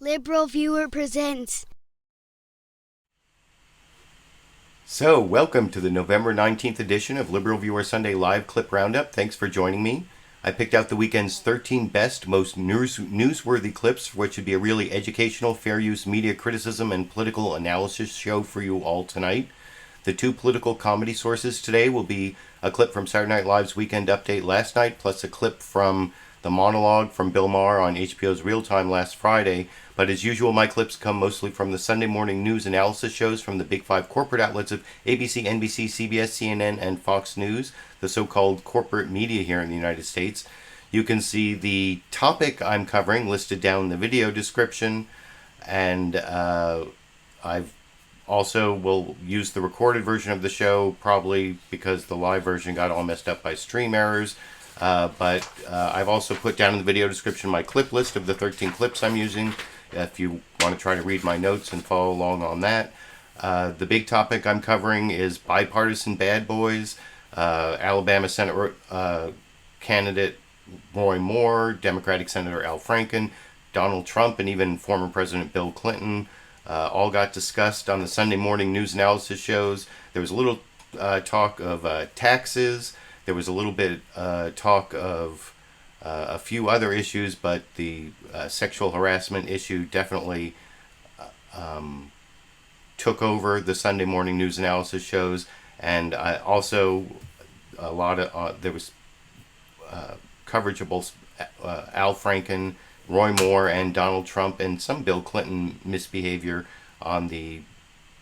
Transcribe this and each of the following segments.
LiberalViewer presents. So, welcome to the November 19th edition of LiberalViewer Sunday Live Clip Roundup. Thanks for joining me. I picked out the weekend's 13 best, most newsworthy clips, which would be a really educational, fair use media criticism and political analysis show for you all tonight. The two political comedy sources today will be a clip from Saturday Night Live's Weekend Update last night, plus a clip from the monologue from Bill Maher on HBO's Real Time last Friday. But as usual, my clips come mostly from the Sunday morning news analysis shows from the big five corporate outlets of ABC, NBC, CBS, CNN, and Fox News, the so-called corporate media here in the United States. You can see the topic I'm covering listed down in the video description, and I've also will use the recorded version of the show, probably because the live version got all messed up by stream errors. But I've also put down in the video description my clip list of the 13 clips I'm using, if you want to try to read my notes and follow along on that. The big topic I'm covering is bipartisan bad boys, Alabama Senate candidate Roy Moore, Democratic Senator Al Franken, Donald Trump, and even former President Bill Clinton all got discussed on the Sunday morning news analysis shows. There was a little talk of taxes. There was a little bit talk of a few other issues, but the sexual harassment issue definitely took over the Sunday morning news analysis shows. And also a lot of there was coverage of both Al Franken, Roy Moore, and Donald Trump, and some Bill Clinton misbehavior on the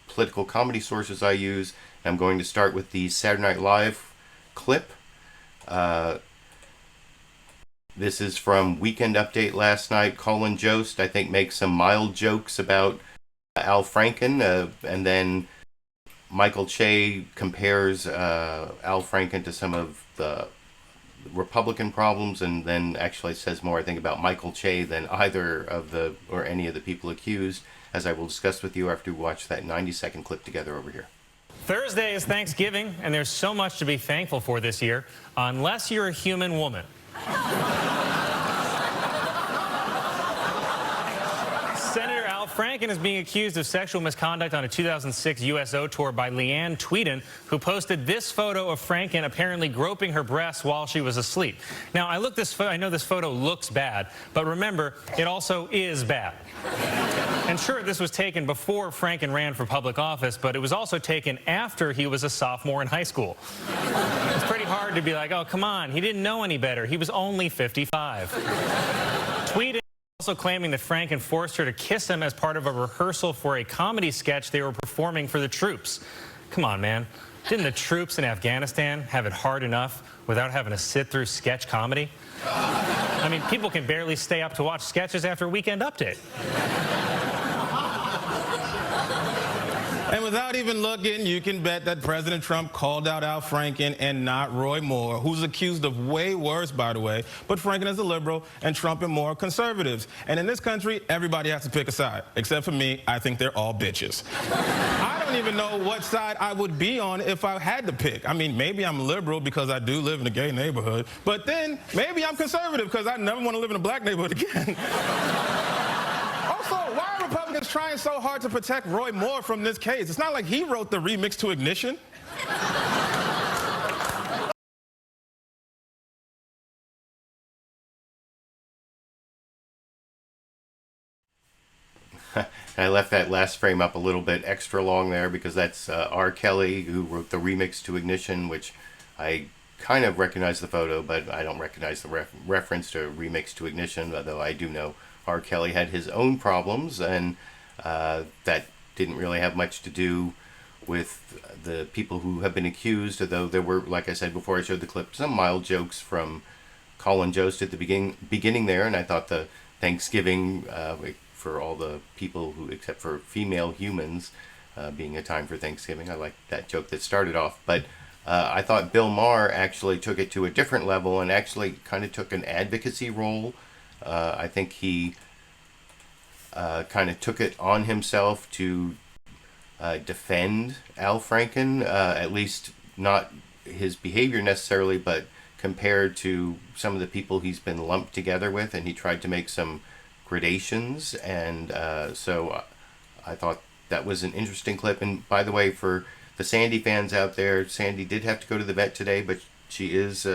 political comedy sources I use. I'm going to start with the Saturday Night Live clip. This is from Weekend Update last night. Colin Jost, I think, makes some mild jokes about Al Franken, and then Michael Che compares Al Franken to some of the Republican problems, and then actually says more, I think, about Michael Che than either of the or any of the people accused, as I will discuss with you after we watch that 90-second clip together over here. Thursday is Thanksgiving, and there's so much to be thankful for this year, unless you're a human woman. Senator Al Franken is being accused of sexual misconduct on a 2006 USO tour by Leanne Tweeden, who posted this photo of Franken apparently groping her breasts while she was asleep. Now, I know this photo looks bad, but remember, it also is bad. And sure, this was taken before Franken ran for public office, but it was also taken after he was a sophomore in high school. It's pretty hard to be like, oh, come on, he didn't know any better. He was only 55. Tweeden also claiming that Franken forced her to kiss him as part of a rehearsal for a comedy sketch they were performing for the troops. Come on, man. Didn't the troops in Afghanistan have it hard enough without having to sit through sketch comedy? I mean, people can barely stay up to watch sketches after Weekend Update. And without even looking, you can bet that President Trump called out Al Franken and not Roy Moore, who's accused of way worse, by the way. But Franken is a liberal and Trump and Moore are conservatives. And in this country, everybody has to pick a side. Except for me, I think they're all bitches. I don't even know what side I would be on if I had to pick. I mean, maybe I'm liberal because I do live in a gay neighborhood. But then maybe I'm conservative because I never want to live in a black neighborhood again. Also, why are Republicans trying so hard to protect Roy Moore from this case? It's not like he wrote the remix to Ignition. I left that last frame up a little bit extra long there because that's R. Kelly, who wrote the remix to Ignition, which I kind of recognize the photo, but I don't recognize the reference to remix to Ignition, although I do know R. Kelly had his own problems, and that didn't really have much to do with the people who have been accused, although there were, like I said before I showed the clip, some mild jokes from Colin Jost at the beginning there, and I thought the Thanksgiving for all the people who, except for female humans, being a time for Thanksgiving. I like that joke that started off, but I thought Bill Maher actually took it to a different level and actually kind of took an advocacy role. I think he kind of took it on himself to defend Al Franken, at least not his behavior necessarily, but compared to some of the people he's been lumped together with, and he tried to make some gradations, and so I thought that was an interesting clip. And by the way, for the Sandy fans out there, Sandy did have to go to the vet today, but she is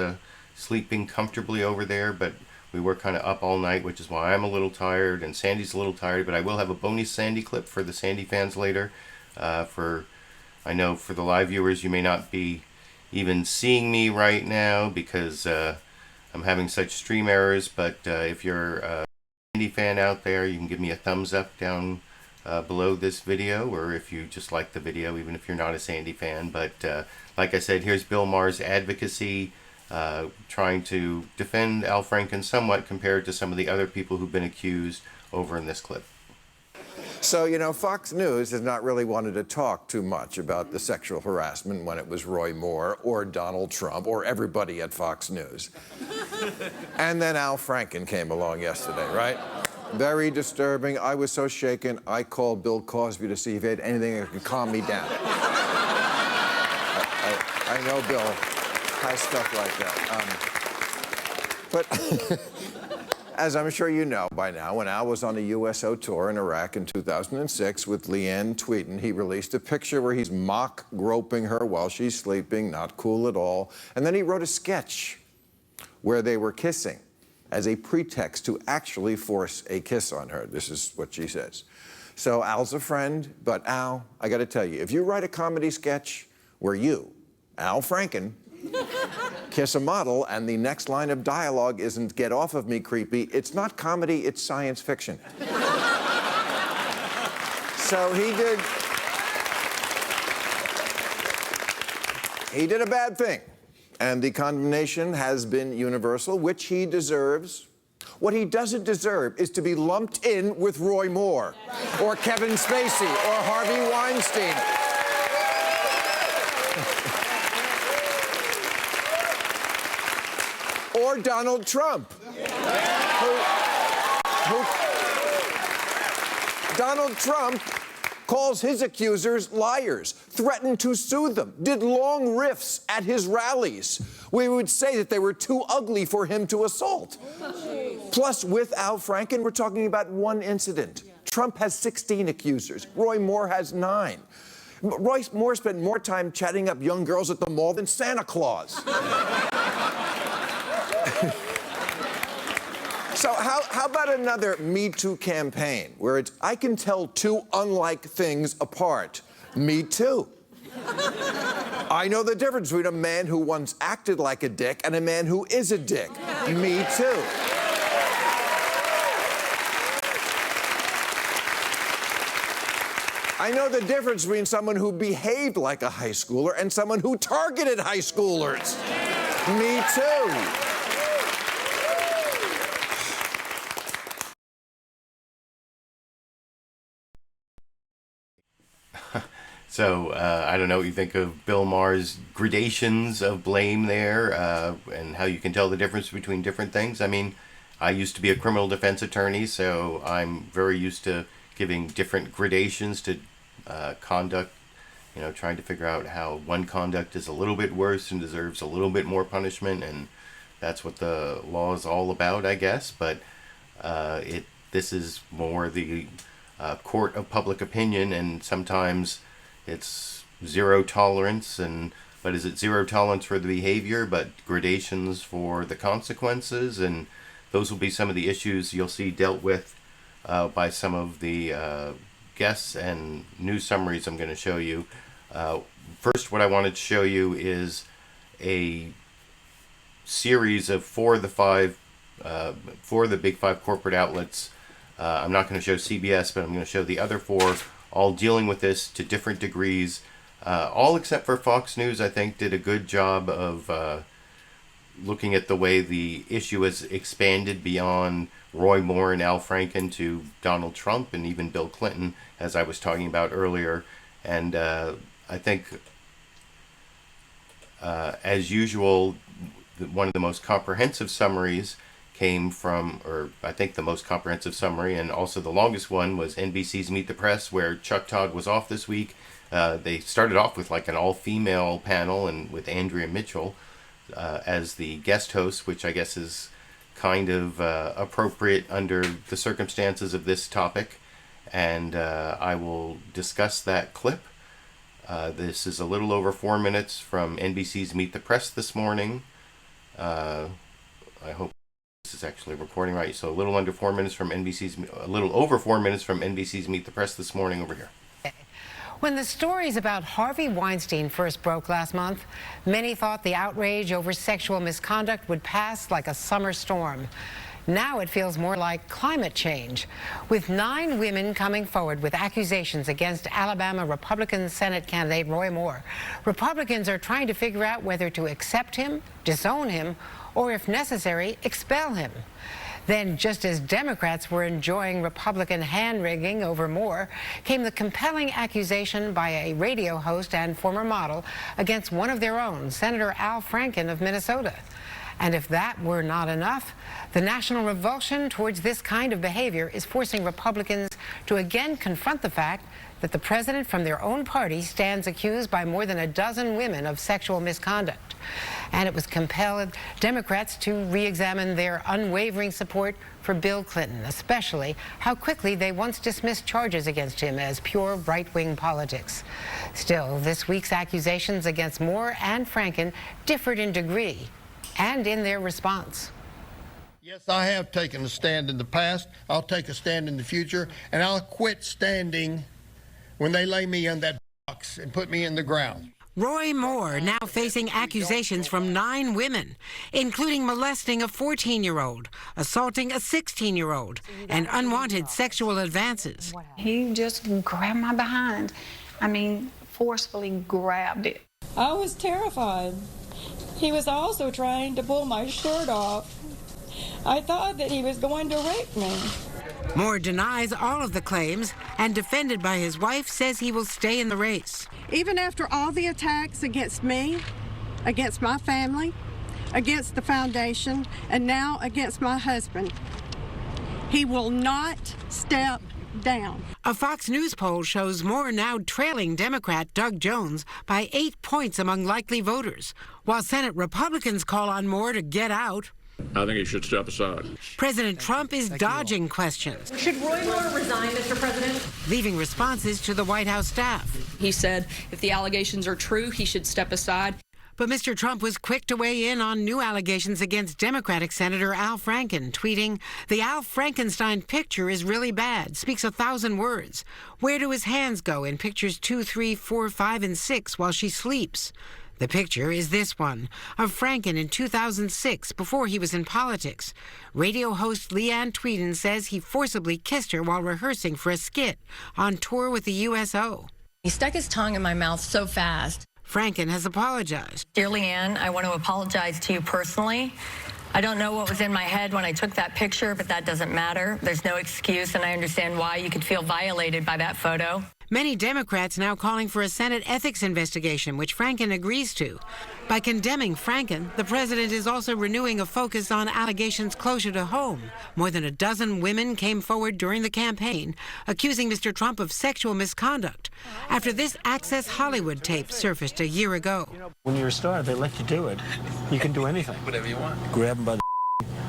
sleeping comfortably over there. But we were kind of up all night, which is why I'm a little tired, and Sandy's a little tired. But I will have a bonus Sandy clip for the Sandy fans later. I know for the live viewers, you may not be even seeing me right now because I'm having such stream errors. But if you're a Sandy fan out there, you can give me a thumbs up down below this video, or if you just like the video, even if you're not a Sandy fan. But like I said, here's Bill Maher's advocacy, trying to defend Al Franken somewhat compared to some of the other people who've been accused over in this clip. So, you know, Fox News has not really wanted to talk too much about the sexual harassment when it was Roy Moore or Donald Trump or everybody at Fox News. And then Al Franken came along yesterday, right? Very disturbing. I was so shaken, I called Bill Cosby to see if he had anything that could calm me down. I know Bill has stuff like that. But as I'm sure you know by now, when Al was on a USO tour in Iraq in 2006 with Leanne Tweeden, he released a picture where he's mock groping her while she's sleeping, not cool at all. And then he wrote a sketch where they were kissing as a pretext to actually force a kiss on her. This is what she says. So Al's a friend, but Al, I gotta tell you, if you write a comedy sketch where you, Al Franken, kiss a model and the next line of dialogue isn't "get off of me, creepy," it's not comedy, it's science fiction. So he did a bad thing. And the condemnation has been universal, which he deserves. What he doesn't deserve is to be lumped in with Roy Moore, or Kevin Spacey, or Harvey Weinstein. Or Donald Trump. Donald Trump calls his accusers liars, threatened to sue them, did long riffs at his rallies. We would say that they were too ugly for him to assault. Plus, with Al Franken, we're talking about one incident. Trump has 16 accusers. Roy Moore has 9. Roy Moore spent more time chatting up young girls at the mall than Santa Claus. So how about another Me Too campaign where it's, I can tell two unlike things apart. Me too. I know the difference between a man who once acted like a dick and a man who is a dick. Me too. I know the difference between someone who behaved like a high schooler and someone who targeted high schoolers. Me too. So I don't know what you think of Bill Maher's gradations of blame there, and how you can tell the difference between different things. I mean, I used to be a criminal defense attorney, so I'm very used to giving different gradations to conduct, you know, trying to figure out how one conduct is a little bit worse and deserves a little bit more punishment, and that's what the law is all about, I guess. But this is more the court of public opinion, and sometimes it's zero tolerance, but is it zero tolerance for the behavior, but gradations for the consequences? And those will be some of the issues you'll see dealt with by some of the guests and news summaries I'm going to show you. First, what I wanted to show you is a series of four of the big 5 corporate outlets. I'm not going to show CBS, but I'm going to show the other 4, all dealing with this to different degrees. All except for Fox News, I think, did a good job of looking at the way the issue has expanded beyond Roy Moore and Al Franken to Donald Trump and even Bill Clinton, as I was talking about earlier. And I think, as usual, one of the most comprehensive summaries came from, or I think the most comprehensive summary, and also the longest one, was NBC's Meet the Press, where Chuck Todd was off this week. They started off with like an all-female panel, and with Andrea Mitchell as the guest host, which I guess is kind of appropriate under the circumstances of this topic, and I will discuss that clip. This is a little over 4 minutes from NBC's Meet the Press this morning. I hope this is actually recording right. So a little over 4 minutes from NBC's Meet the Press this morning over here. When the stories about Harvey Weinstein first broke last month, many thought the outrage over sexual misconduct would pass like a summer storm. Now it feels more like climate change, with 9 women coming forward with accusations against Alabama Republican Senate candidate Roy Moore. Republicans are trying to figure out whether to accept him, disown him, or if necessary, expel him. Then, just as Democrats were enjoying Republican hand-wringing over Moore, came the compelling accusation by a radio host and former model against one of their own, Senator Al Franken of Minnesota. And if that were not enough, the national revulsion towards this kind of behavior is forcing Republicans to again confront the fact that the president from their own party stands accused by more than a dozen women of sexual misconduct. And it was compelled Democrats to re-examine their unwavering support for Bill Clinton, especially how quickly they once dismissed charges against him as pure right-wing politics. Still, this week's accusations against Moore and Franken differed in degree and in their response. Yes, I have taken a stand in the past. I'll take a stand in the future, and I'll quit standing when they lay me in that box and put me in the ground. Roy Moore now facing accusations from 9 women, including molesting a 14-year-old, assaulting a 16-year-old, and unwanted sexual advances. He just grabbed my behind. I mean, forcefully grabbed it. I was terrified. He was also trying to pull my shirt off. I thought that he was going to rape me. Moore denies all of the claims, and defended by his wife, says he will stay in the race. Even after all the attacks against me, against my family, against the foundation, and now against my husband, he will not step down. A Fox News poll shows Moore now trailing Democrat Doug Jones by 8 points among likely voters, while Senate Republicans call on Moore to get out. I think he should step aside. President Trump is dodging questions. Should Roy Moore resign, Mr. President? Leaving responses to the White House staff. He said if the allegations are true, he should step aside. But Mr. Trump was quick to weigh in on new allegations against Democratic Senator Al Franken, tweeting, "The Al Frankenstein picture is really bad, speaks 1,000 words. Where do his hands go in pictures 2, 3, 4, 5, and 6 while she sleeps?" The picture is this one, of Franken in 2006, before he was in politics. Radio host Leanne Tweeden says he forcibly kissed her while rehearsing for a skit on tour with the USO. He stuck his tongue in my mouth so fast. Franken has apologized. Dear Leanne, I want to apologize to you personally. I don't know what was in my head when I took that picture, but that doesn't matter. There's no excuse, and I understand why you could feel violated by that photo. Many Democrats now calling for a Senate ethics investigation, which Franken agrees to. By condemning Franken, the president is also renewing a focus on allegations closer to home. More than a dozen women came forward during the campaign, accusing Mr. Trump of sexual misconduct, after this Access Hollywood tape surfaced a year ago. When you're a star, they let you do it. You can do anything. Whatever you want. Grab them by the...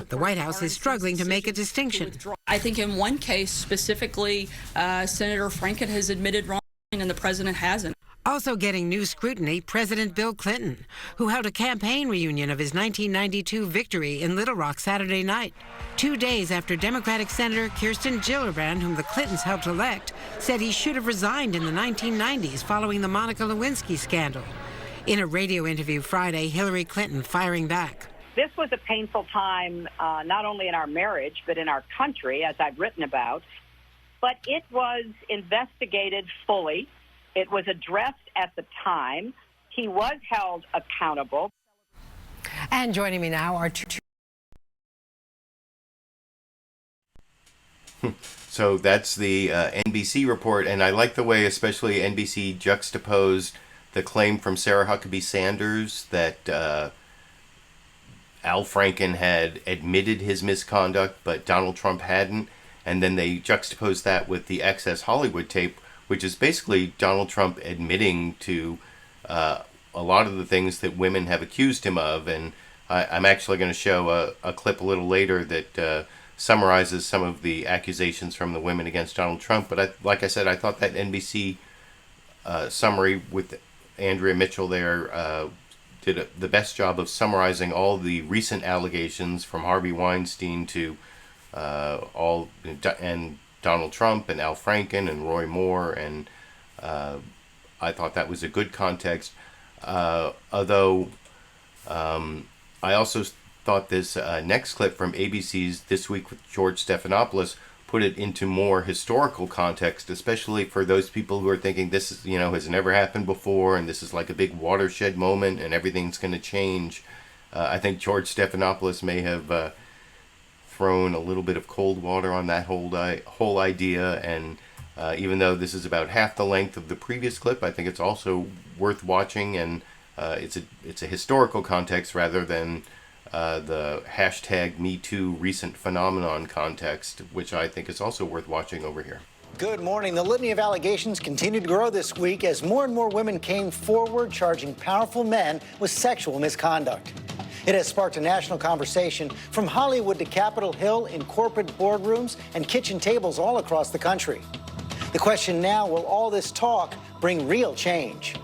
The White House is struggling to make a distinction. I think in one case specifically, Senator Franken has admitted wrongdoing and the president hasn't. Also getting new scrutiny, President Bill Clinton, who held a campaign reunion of his 1992 victory in Little Rock Saturday night, 2 days after Democratic Senator Kirsten Gillibrand, whom the Clintons helped elect, said he should have resigned in the 1990s following the Monica Lewinsky scandal. In a radio interview Friday, Hillary Clinton firing back. This was a painful time, not only in our marriage, but in our country, as I've written about. But it was investigated fully. It was addressed at the time. He was held accountable. And joining me now are two. So that's the NBC report, and I like the way especially NBC juxtaposed the claim from Sarah Huckabee Sanders that Al Franken had admitted his misconduct, but Donald Trump hadn't. And then they juxtaposed that with the Access Hollywood tape, which is basically Donald Trump admitting to a lot of the things that women have accused him of. And I'm actually going to show a clip a little later that summarizes some of the accusations from the women against Donald Trump. But like I said, I thought that NBC summary with Andrea Mitchell there did the best job of summarizing all the recent allegations from Harvey Weinstein to and Donald Trump and Al Franken and Roy Moore, and I thought that was a good context. Although I also thought this next clip from ABC's This Week with George Stephanopoulos put it into more historical context, especially for those people who are thinking this is, has never happened before and this is like a big watershed moment and everything's going to change. I think George Stephanopoulos may have thrown a little bit of cold water on that whole idea, and even though this is about half the length of the previous clip, I think it's also worth watching, and it's a historical context rather than the hashtag #MeToo recent phenomenon context, which I think is also worth watching over here. Good morning. The litany of allegations continued to grow this week as more and more women came forward charging powerful men with sexual misconduct. It has sparked a national conversation from Hollywood to Capitol Hill in corporate boardrooms and kitchen tables all across the country. The question now, will all this talk bring real change?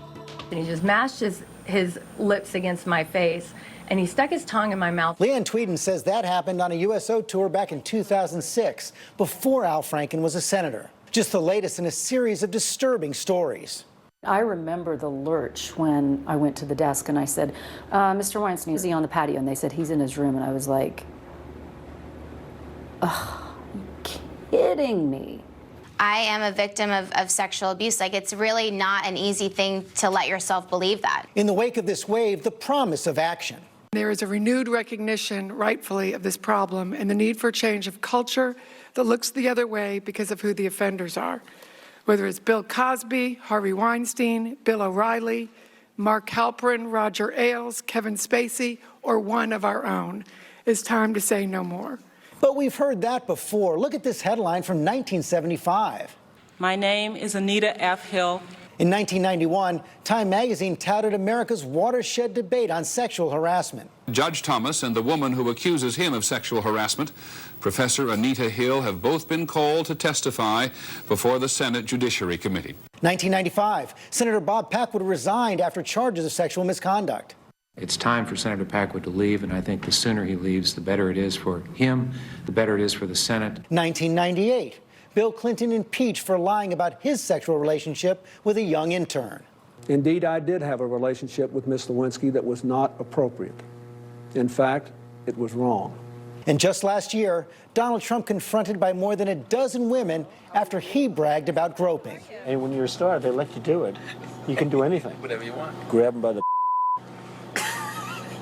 And he just mashed his lips against my face, and he stuck his tongue in my mouth. Leanne Tweeden says that happened on a USO tour back in 2006, before Al Franken was a senator. Just the latest in a series of disturbing stories. I remember the lurch when I went to the desk and I said, Mr. Weinstein, is he on the patio? And they said, he's in his room. And I was like, ugh, you kidding me? I am a victim of sexual abuse. Like, it's really not an easy thing to let yourself believe that. In the wake of this wave, the promise of action. There is a renewed recognition, rightfully, of this problem and the need for change of culture that looks the other way because of who the offenders are. Whether it's Bill Cosby, Harvey Weinstein, Bill O'Reilly, Marc Halperin, Roger Ailes, Kevin Spacey, or one of our own, it's time to say no more. But we've heard that before. Look at this headline from 1975. My name is Anita F. Hill. In 1991, Time magazine touted America's watershed debate on sexual harassment. Judge Thomas and the woman who accuses him of sexual harassment, Professor Anita Hill, have both been called to testify before the Senate Judiciary Committee. 1995, Senator Bob Packwood resigned after charges of sexual misconduct. It's time for Senator Packwood to leave, and I think the sooner he leaves, the better it is for him, the better it is for the Senate. 1998, Bill Clinton impeached for lying about his sexual relationship with a young intern. Indeed, I did have a relationship with Ms. Lewinsky that was not appropriate. In fact, it was wrong. And just last year, Donald Trump confronted by more than a dozen women after he bragged about groping. And when you're a star, they let you do it. You can do anything. Whatever you want. Grab them by the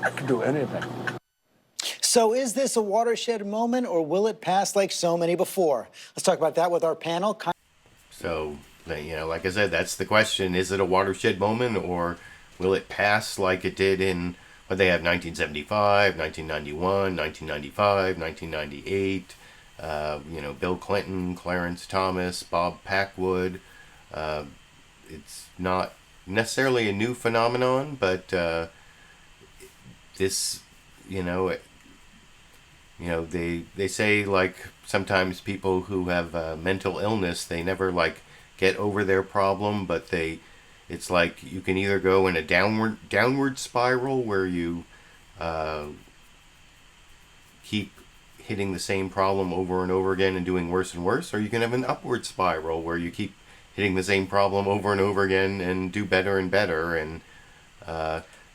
you can do anything. So is this a watershed moment, or will it pass like so many before? Let's talk about that with our panel. So, like I said, that's the question. Is it a watershed moment, or will it pass like it did in, what they have, 1975, 1991, 1995, 1998, Bill Clinton, Clarence Thomas, Bob Packwood. It's not necessarily a new phenomenon, but this, they say, like, sometimes people who have mental illness, they never get over their problem, but it's like you can either go in a downward spiral where you keep hitting the same problem over and over again and doing worse and worse, or you can have an upward spiral where you keep hitting the same problem over and over again and do better and better. And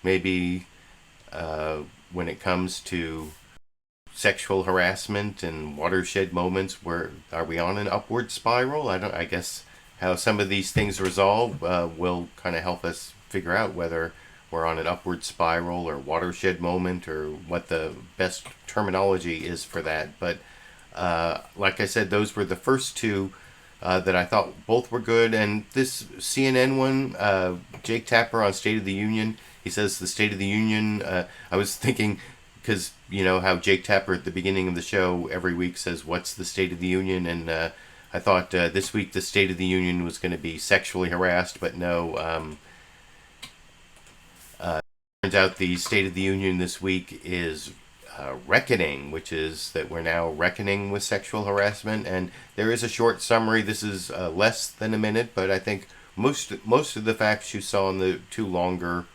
maybe when it comes to sexual harassment and watershed moments, where are we on an upward spiral? I guess how some of these things resolve will kind of help us figure out whether we're on an upward spiral or watershed moment, or what the best terminology is for that. But like I said, those were the first two that I thought both were good. And this CNN one, Jake Tapper on State of the Union, he says the State of the Union, I was thinking, because you know how Jake Tapper at the beginning of the show every week says, what's the State of the Union? And I thought this week the State of the Union was going to be sexually harassed, but no. Turns out the State of the Union this week is reckoning, which is that we're now reckoning with sexual harassment. And there is a short summary. This is less than a minute, but I think most of the facts you saw in the two longer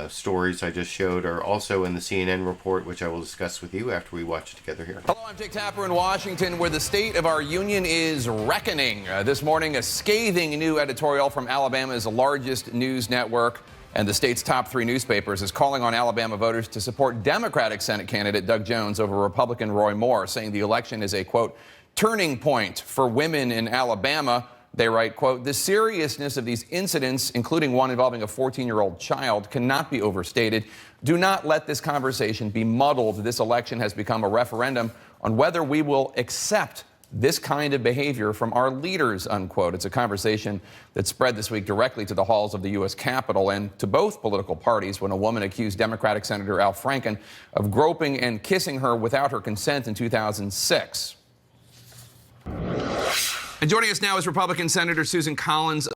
stories I just showed are also in the CNN report, which I will discuss with you after we watch it together here. Hello, I'm Jake Tapper in Washington, where the state of our union is reckoning. This morning, a scathing new editorial from Alabama's largest news network and the state's top 3 newspapers is calling on Alabama voters to support Democratic Senate candidate Doug Jones over Republican Roy Moore, saying the election is a, quote, turning point for women in Alabama. They write, quote, the seriousness of these incidents, including one involving a 14-year-old child, cannot be overstated. Do not let this conversation be muddled. This election has become a referendum on whether we will accept this kind of behavior from our leaders, unquote. It's a conversation that spread this week directly to the halls of the U.S. Capitol and to both political parties when a woman accused Democratic Senator Al Franken of groping and kissing her without her consent in 2006. And joining us now is Republican Senator Susan Collins.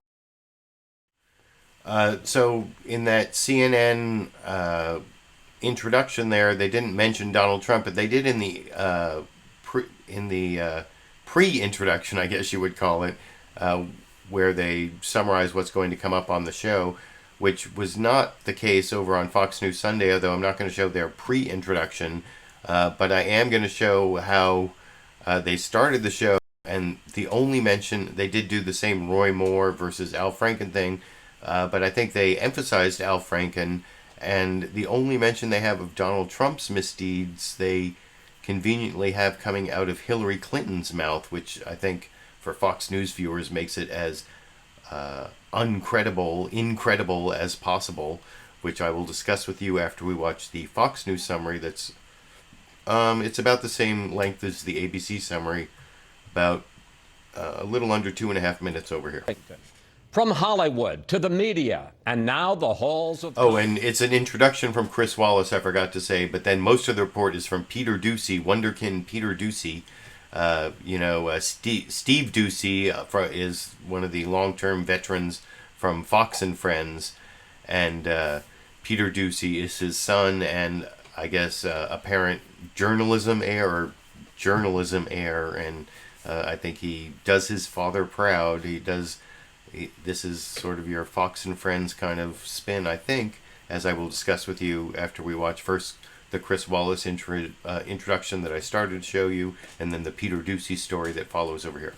So in that CNN introduction there, they didn't mention Donald Trump, but they did in the pre-introduction, I guess you would call it, where they summarize what's going to come up on the show, which was not the case over on Fox News Sunday, although I'm not going to show their pre-introduction, but I am going to show how they started the show. And the only mention, they did do the same Roy Moore versus Al Franken thing, but I think they emphasized Al Franken, and the only mention they have of Donald Trump's misdeeds, they conveniently have coming out of Hillary Clinton's mouth, which I think for Fox News viewers makes it as incredible as possible, which I will discuss with you after we watch the Fox News summary. That's it's about the same length as the ABC summary, about a little under 2.5 minutes over here. From Hollywood to the media, and now the halls of... Oh, and it's an introduction from Chris Wallace, I forgot to say, but then most of the report is from Peter Doocy, Wonderkin Peter Doocy. Steve Doocy is one of the long-term veterans from Fox and Friends, and Peter Doocy is his son, and I guess apparent journalism heir, and I think he does his father proud. This is sort of your Fox and Friends kind of spin, I think, as I will discuss with you after we watch first the Chris Wallace introduction that I started to show you, and then the Peter Doocy story that follows over here.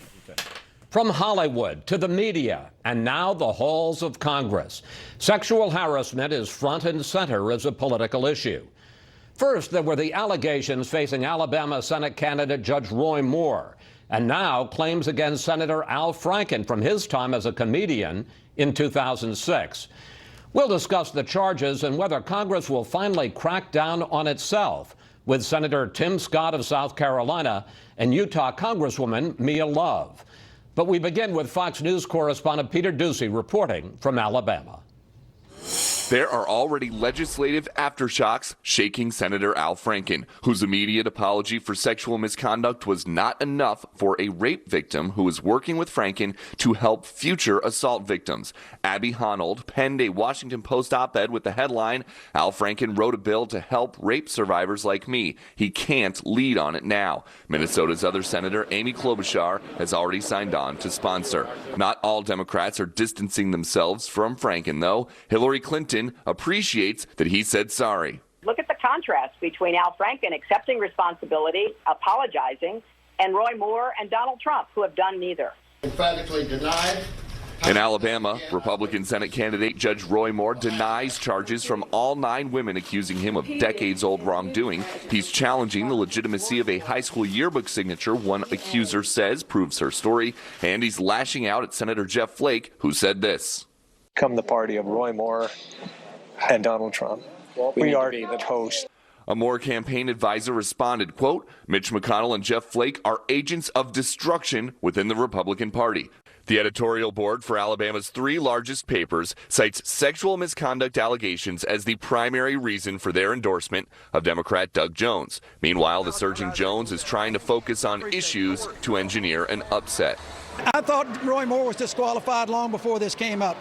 From Hollywood to the media, and now the halls of Congress, sexual harassment is front and center as a political issue. First, there were the allegations facing Alabama Senate candidate Judge Roy Moore, and now claims against Senator Al Franken from his time as a comedian in 2006. We'll discuss the charges and whether Congress will finally crack down on itself with Senator Tim Scott of South Carolina and Utah Congresswoman Mia Love. But we begin with Fox News correspondent Peter Doocy reporting from Alabama. There are already legislative aftershocks shaking Senator Al Franken, whose immediate apology for sexual misconduct was not enough for a rape victim who was working with Franken to help future assault victims. Abby Honold penned a Washington Post op-ed with the headline, Al Franken wrote a bill to help rape survivors like me. He can't lead on it now. Minnesota's other senator, Amy Klobuchar, has already signed on to sponsor. Not all Democrats are distancing themselves from Franken, though. Hillary Clinton appreciates that he said sorry. Look at the contrast between Al Franken accepting responsibility, apologizing, and Roy Moore and Donald Trump, who have done neither. Emphatically denied. In Alabama, Republican Senate candidate Judge Roy Moore denies charges from all 9 women accusing him of decades-old wrongdoing. He's challenging the legitimacy of a high school yearbook signature one accuser says proves her story, and he's lashing out at Senator Jeff Flake, who said this. Come the party of Roy Moore and Donald Trump. We are toast. A Moore campaign advisor responded, quote, Mitch McConnell and Jeff Flake are agents of destruction within the Republican Party. The editorial board for Alabama's 3 largest papers cites sexual misconduct allegations as the primary reason for their endorsement of Democrat Doug Jones. Meanwhile, the surging Jones is trying to focus on issues to engineer an upset. I thought Roy Moore was disqualified long before this came up.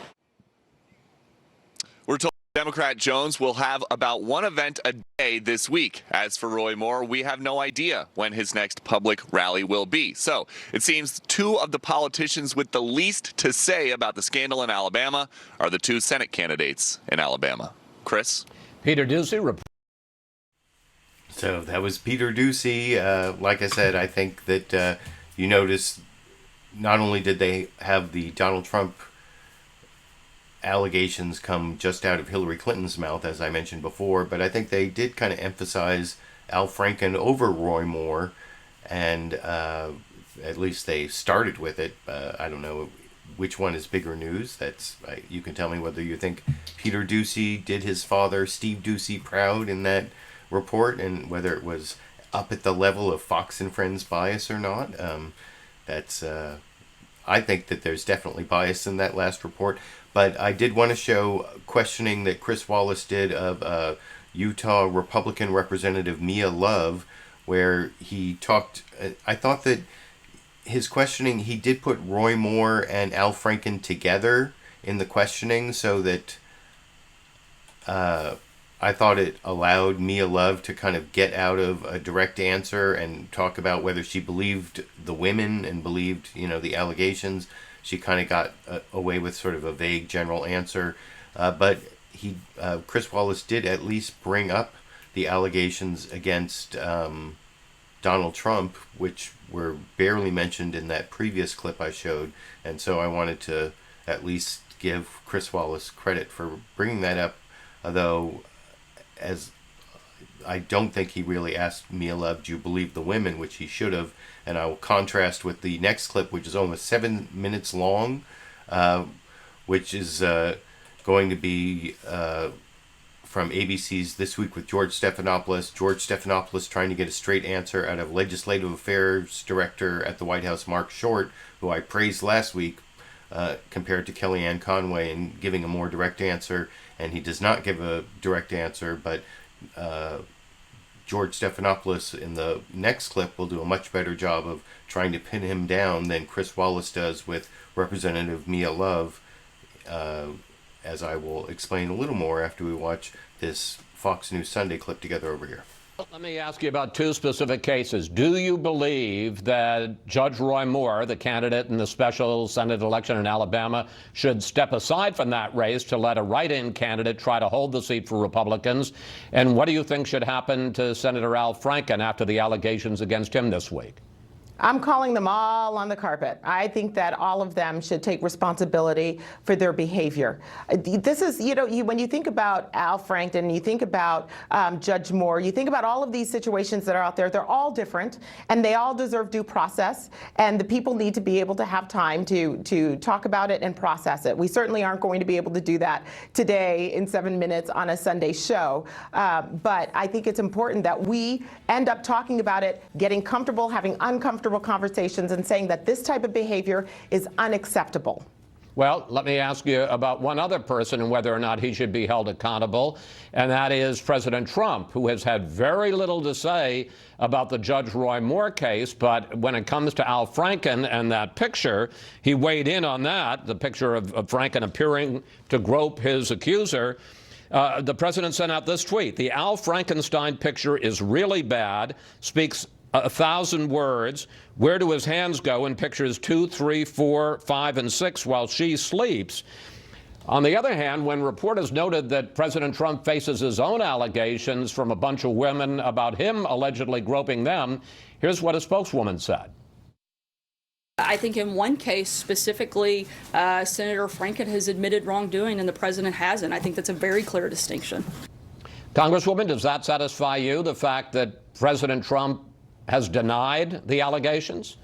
We're told Democrat Jones will have about one event a day this week. As for Roy Moore, we have no idea when his next public rally will be. So it seems two of the politicians with the least to say about the scandal in Alabama are the two Senate candidates in Alabama. Chris? Peter Doocy. So that was Peter Doocy. Like I said, I think that you notice not only did they have the Donald Trump allegations come just out of Hillary Clinton's mouth, as I mentioned before, but I think they did kind of emphasize Al Franken over Roy Moore, and at least they started with it. I don't know which one is bigger news. That's you can tell me whether you think Peter Doocy did his father, Steve Doocy, proud in that report, and whether it was up at the level of Fox and Friends bias or not. I think that there's definitely bias in that last report. But I did want to show questioning that Chris Wallace did of Utah Republican Representative Mia Love, where he talked, I thought that his questioning, he did put Roy Moore and Al Franken together in the questioning, so that I thought it allowed Mia Love to kind of get out of a direct answer and talk about whether she believed the women and believed, the allegations. She kind of got away with sort of a vague general answer. But Chris Wallace did at least bring up the allegations against Donald Trump, which were barely mentioned in that previous clip I showed. And so I wanted to at least give Chris Wallace credit for bringing that up, although as I don't think he really asked Mia Love, do you believe the women, which he should have. And I will contrast with the next clip, which is almost 7 minutes long, which is going to be from ABC's This Week with George Stephanopoulos. George Stephanopoulos trying to get a straight answer out of Legislative Affairs Director at the White House, Marc Short, who I praised last week compared to Kellyanne Conway, and giving a more direct answer. And he does not give a direct answer, but George Stephanopoulos in the next clip will do a much better job of trying to pin him down than Chris Wallace does with Representative Mia Love, as I will explain a little more after we watch this Fox News Sunday clip together over here. Let me ask you about two specific cases. Do you believe that Judge Roy Moore, the candidate in the special Senate election in Alabama, should step aside from that race to let a write-in candidate try to hold the seat for Republicans? And what do you think should happen to Senator Al Franken after the allegations against him this week? I'm calling them all on the carpet. I think that all of them should take responsibility for their behavior. This is, when you think about Al Franken, you think about Judge Moore, you think about all of these situations that are out there, they're all different, and they all deserve due process, and the people need to be able to have time to talk about it and process it. We certainly aren't going to be able to do that today in 7 minutes on a Sunday show, but I think it's important that we end up talking about it, getting comfortable, having uncomfortable conversations, and saying that this type of behavior is unacceptable. Well, let me ask you about one other person and whether or not he should be held accountable, and that is President Trump, who has had very little to say about the Judge Roy Moore case, but when it comes to Al Franken and that picture, he weighed in on that, the picture of Franken appearing to grope his accuser. The president sent out this tweet: the Al Frankenstein picture is really bad, speaks 1,000 words. Where do his hands go in pictures 2, 3, 4, 5, and 6 while she sleeps? On the other hand, when reporters noted that President Trump faces his own allegations from a bunch of women about him allegedly groping them, here's what a spokeswoman said. I think in one case specifically, Senator Franken has admitted wrongdoing and the president hasn't. I think that's a very clear distinction. Congresswoman, does that satisfy you, the fact that President Trump has denied the allegations?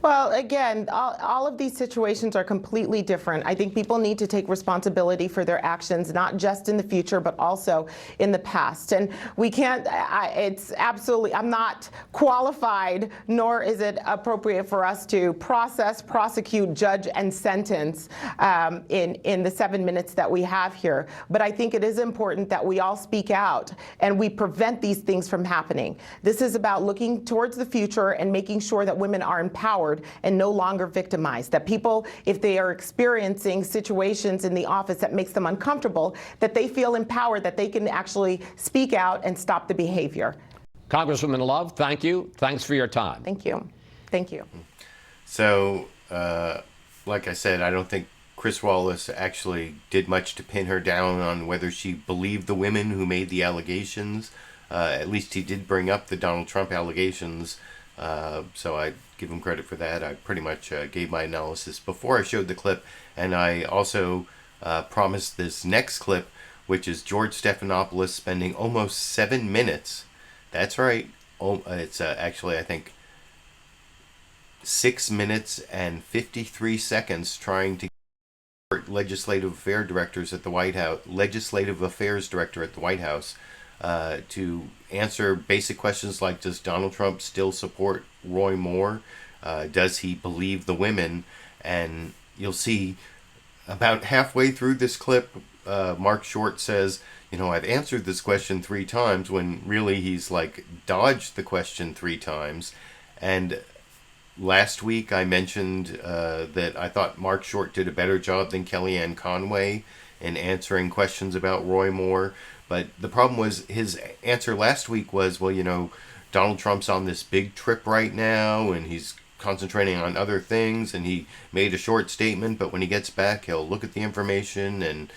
Well, again, all of these situations are completely different. I think people need to take responsibility for their actions, not just in the future, but also in the past. And we can't, it's absolutely, I'm not qualified, nor is it appropriate for us to process, prosecute, judge, and sentence in the 7 minutes that we have here. But I think it is important that we all speak out and we prevent these things from happening. This is about looking towards the future and making sure that women are empowered empowered and no longer victimized. That people, if they are experiencing situations in the office that makes them uncomfortable, that they feel empowered, that they can actually speak out and stop the behavior. Congresswoman Love, thank you. Thanks for your time. Thank you. Thank you. So, like I said, I don't think Chris Wallace actually did much to pin her down on whether she believed the women who made the allegations. At least he did bring up the Donald Trump allegations, so I give him credit for that. I pretty much gave my analysis before I showed the clip, and I also promised this next clip, which is George Stephanopoulos spending almost 7 minutes. That's right. It's actually, I think, 6 minutes and 53 seconds trying to get legislative affairs director at the White House to answer basic questions like, does Donald Trump still support Roy Moore? Does he believe the women? And you'll see about halfway through this clip, Marc Short says, you know, I've answered this question 3 times, when really he's like dodged the question 3 times. And last week I mentioned that I thought Marc Short did a better job than Kellyanne Conway in answering questions about Roy Moore. But the problem was his answer last week was, well, you know, Donald Trump's on this big trip right now and he's concentrating on other things, and he made a short statement, but when he gets back he'll look at the information and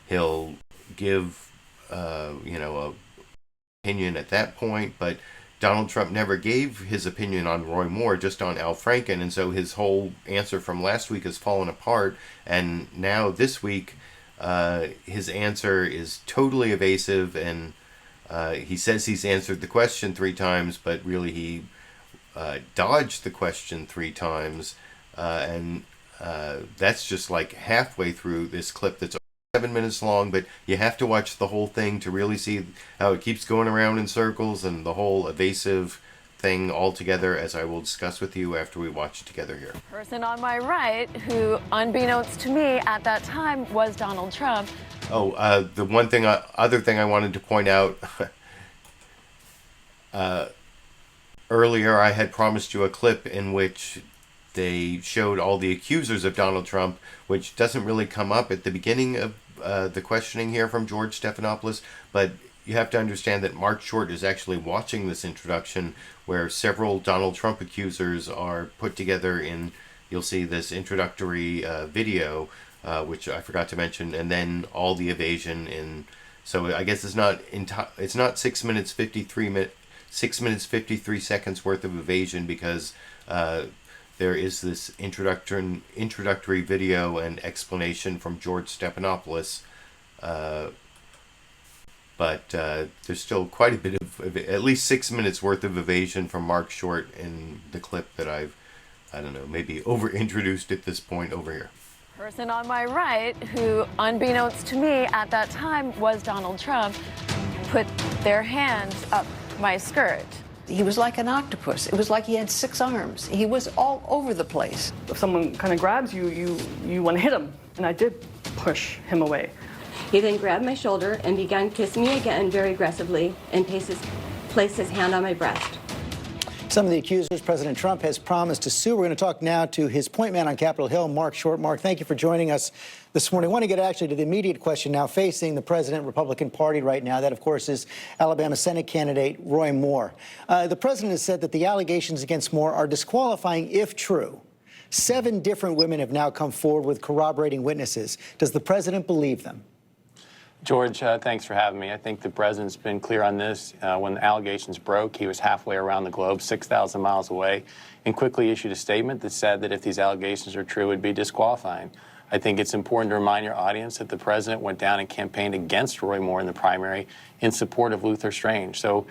he'll give you know, a opinion at that point. But Donald Trump never gave his opinion on Roy Moore, just on Al Franken, and so his whole answer from last week has fallen apart. And now this week his answer is totally evasive, and he says he's answered the question 3 times, but really he dodged the question 3 times, and that's just like halfway through this clip that's 7 minutes long, but you have to watch the whole thing to really see how it keeps going around in circles and the whole evasive thing altogether, as I will discuss with you after we watch it together here. Person on my right, who unbeknownst to me at that time was Donald Trump. Oh, the one thing, other thing I wanted to point out, earlier I had promised you a clip in which they showed all the accusers of Donald Trump, which doesn't really come up at the beginning of the questioning here from George Stephanopoulos, but you have to understand that Marc Short is actually watching this introduction where several Donald Trump accusers are put together in, you'll see this introductory video, which I forgot to mention, and then all the evasion in. So I guess it's not 6 minutes 53 seconds worth of evasion, because there is this introductory video and explanation from George Stephanopoulos, but there's still quite a bit of at least 6 minutes worth of evasion from Marc Short in the clip that I don't know, maybe over-introduced at this point over here. Person on my right, who unbeknownst to me at that time was Donald Trump, put their hands up my skirt. He was like an octopus. It was like he had 6 arms. He was all over the place. If someone kind of grabs you, you want to hit him. And I did push him away. He then grabbed my shoulder and began kissing me again very aggressively and placed his hand on my breast. Some of the accusers President Trump has promised to sue. We're going to talk now to his point man on Capitol Hill, Marc Short. Marc, thank you for joining us this morning. I want to get actually to the immediate question now facing the president Republican Party right now. That, of course, is Alabama Senate candidate Roy Moore. The president has said that the allegations against Moore are disqualifying if true. 7 different women have now come forward with corroborating witnesses. Does the president believe them? George, thanks for having me. I think the president's been clear on this. When the allegations broke, he was halfway around the globe, 6,000 miles away, and quickly issued a statement that said that if these allegations are true, it would be disqualifying. I think it's important to remind your audience that the president went down and campaigned against Roy Moore in the primary in support of Luther Strange. So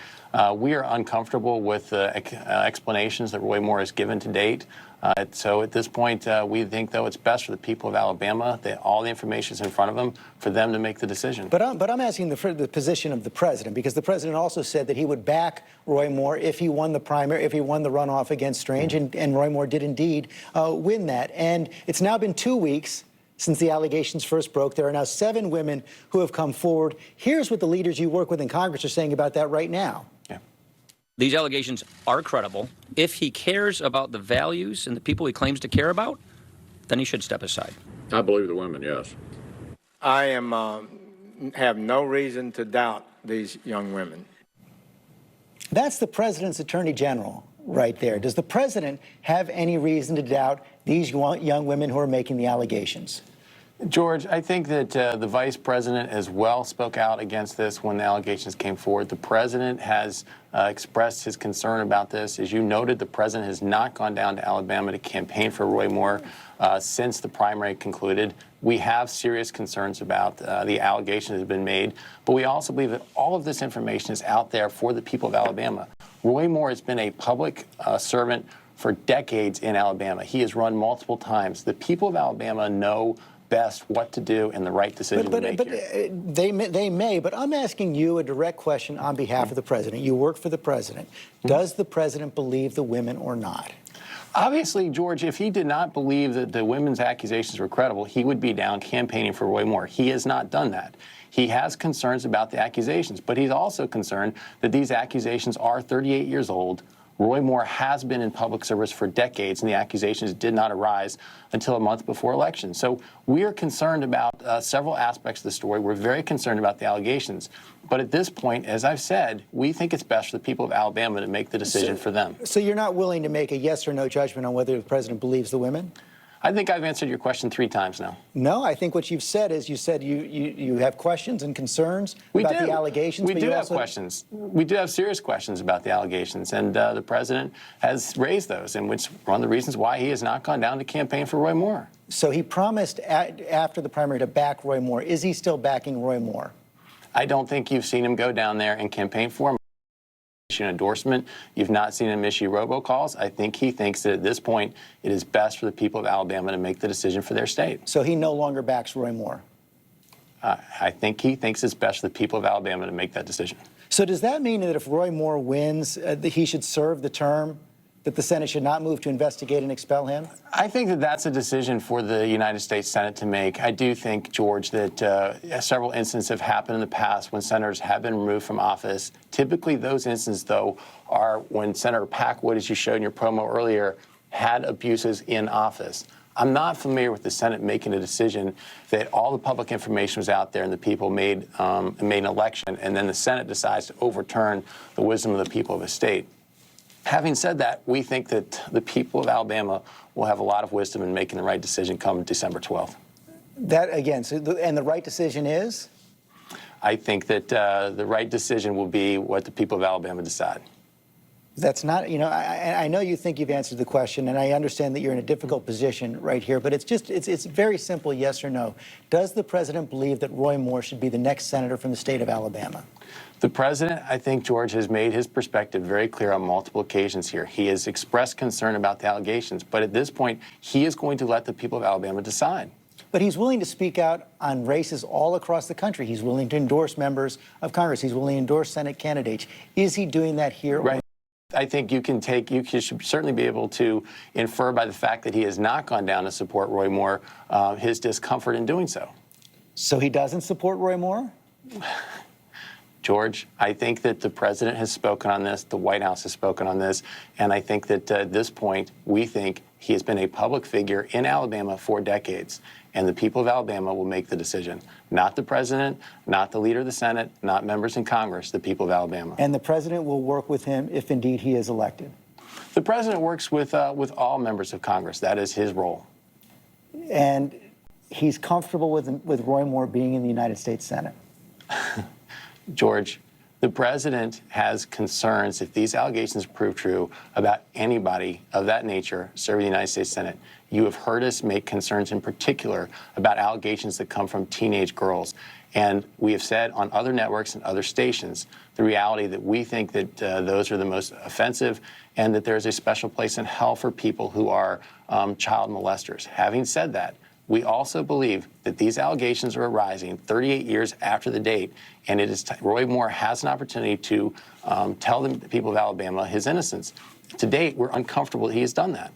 we are uncomfortable with the explanations that Roy Moore has given to date. So at this point, we think, though, it's best for the people of Alabama that all the information is in front of them for them to make the decision. But I'm asking the position of the president, because the president also said that he would back Roy Moore if he won the primary, if he won the runoff against Strange, and Roy Moore did indeed win that. And it's now been 2 weeks since the allegations first broke. There are now 7 women who have come forward. Here's what the leaders you work with in Congress are saying about that right now. These allegations are credible. If he cares about the values and the people he claims to care about, then he should step aside. I believe the women, yes. I have no reason to doubt these young women. That's the president's attorney general right there. Does the president have any reason to doubt these young women who are making the allegations? George, I think that the vice president as well spoke out against this when the allegations came forward. The president has expressed his concern about this. As you noted, the president has not gone down to Alabama to campaign for Roy Moore since the primary concluded. We have serious concerns about the allegations that have been made, but we also believe that all of this information is out there for the people of Alabama. Roy Moore has been a public servant for decades in Alabama. He has run multiple times. The people of Alabama know best what to do and the right decision to make here. They may, but I'm asking you a direct question on behalf of the president. You work for the president. Does the president believe the women or not? Obviously, George, if he did not believe that the women's accusations were credible, he would be down campaigning for Roy Moore. He has not done that. He has concerns about the accusations, but he's also concerned that these accusations are 38 years old. Roy Moore has been in public service for decades, and the accusations did not arise until a month before election. So we are concerned about several aspects of the story. We're very concerned about the allegations. But at this point, as I've said, we think it's best for the people of Alabama to make the decision for them. So you're not willing to make a yes or no judgment on whether the president believes the women? I think I've answered your question 3 times now. No, I think what you've said is you have questions and concerns about the allegations. We do have questions. We do have serious questions about the allegations, and the president has raised those, and which one of the reasons why he has not gone down to campaign for Roy Moore. So he promised after the primary to back Roy Moore. Is he still backing Roy Moore? I don't think you've seen him go down there and campaign for him. An endorsement. You've not seen him issue robocalls. I think he thinks that at this point it is best for the people of Alabama to make the decision for their state. So he no longer backs Roy Moore? I think he thinks it's best for the people of Alabama to make that decision. So does that mean that if Roy Moore wins, that he should serve the term, that the Senate should not move to investigate and expel him? I think that that's a decision for the United States Senate to make. I do think, George, that several instances have happened in the past when senators have been removed from office. Typically, those instances, though, are when Senator Packwood, as you showed in your promo earlier, had abuses in office. I'm not familiar with the Senate making a decision that all the public information was out there and the people made an election, and then the Senate decides to overturn the wisdom of the people of a state. Having said that, we think that the people of Alabama will have a lot of wisdom in making the right decision come December 12th. That, again, and the right decision is? I think that the right decision will be what the people of Alabama decide. That's not, I know you think you've answered the question, and I understand that you're in a difficult position right here, but it's very simple, yes or no. Does the president believe that Roy Moore should be the next senator from the state of Alabama? The president, I think, George, has made his perspective very clear on multiple occasions here. He has expressed concern about the allegations, but at this point, he is going to let the people of Alabama decide. But he's willing to speak out on races all across the country. He's willing to endorse members of Congress. He's willing to endorse Senate candidates. Is he doing that here? Right. I think you should certainly be able to infer by the fact that he has not gone down to support Roy Moore his discomfort in doing so. So he doesn't support Roy Moore? George, I think that the president has spoken on this, the White House has spoken on this, and I think that at this point, we think he has been a public figure in Alabama for decades, and the people of Alabama will make the decision. Not the president, not the leader of the Senate, not members in Congress, the people of Alabama. And the president will work with him if indeed he is elected? The president works with all members of Congress. That is his role. And he's comfortable with Roy Moore being in the United States Senate? George, the president has concerns, if these allegations prove true, about anybody of that nature serving the United States Senate. You have heard us make concerns in particular about allegations that come from teenage girls. And we have said on other networks and other stations the reality that we think that those are the most offensive and that there's a special place in hell for people who are child molesters. Having said that, we also believe that these allegations are arising 38 years after the date, and it is Roy Moore has an opportunity to tell the people of Alabama his innocence. To date, we're uncomfortable that he has done that.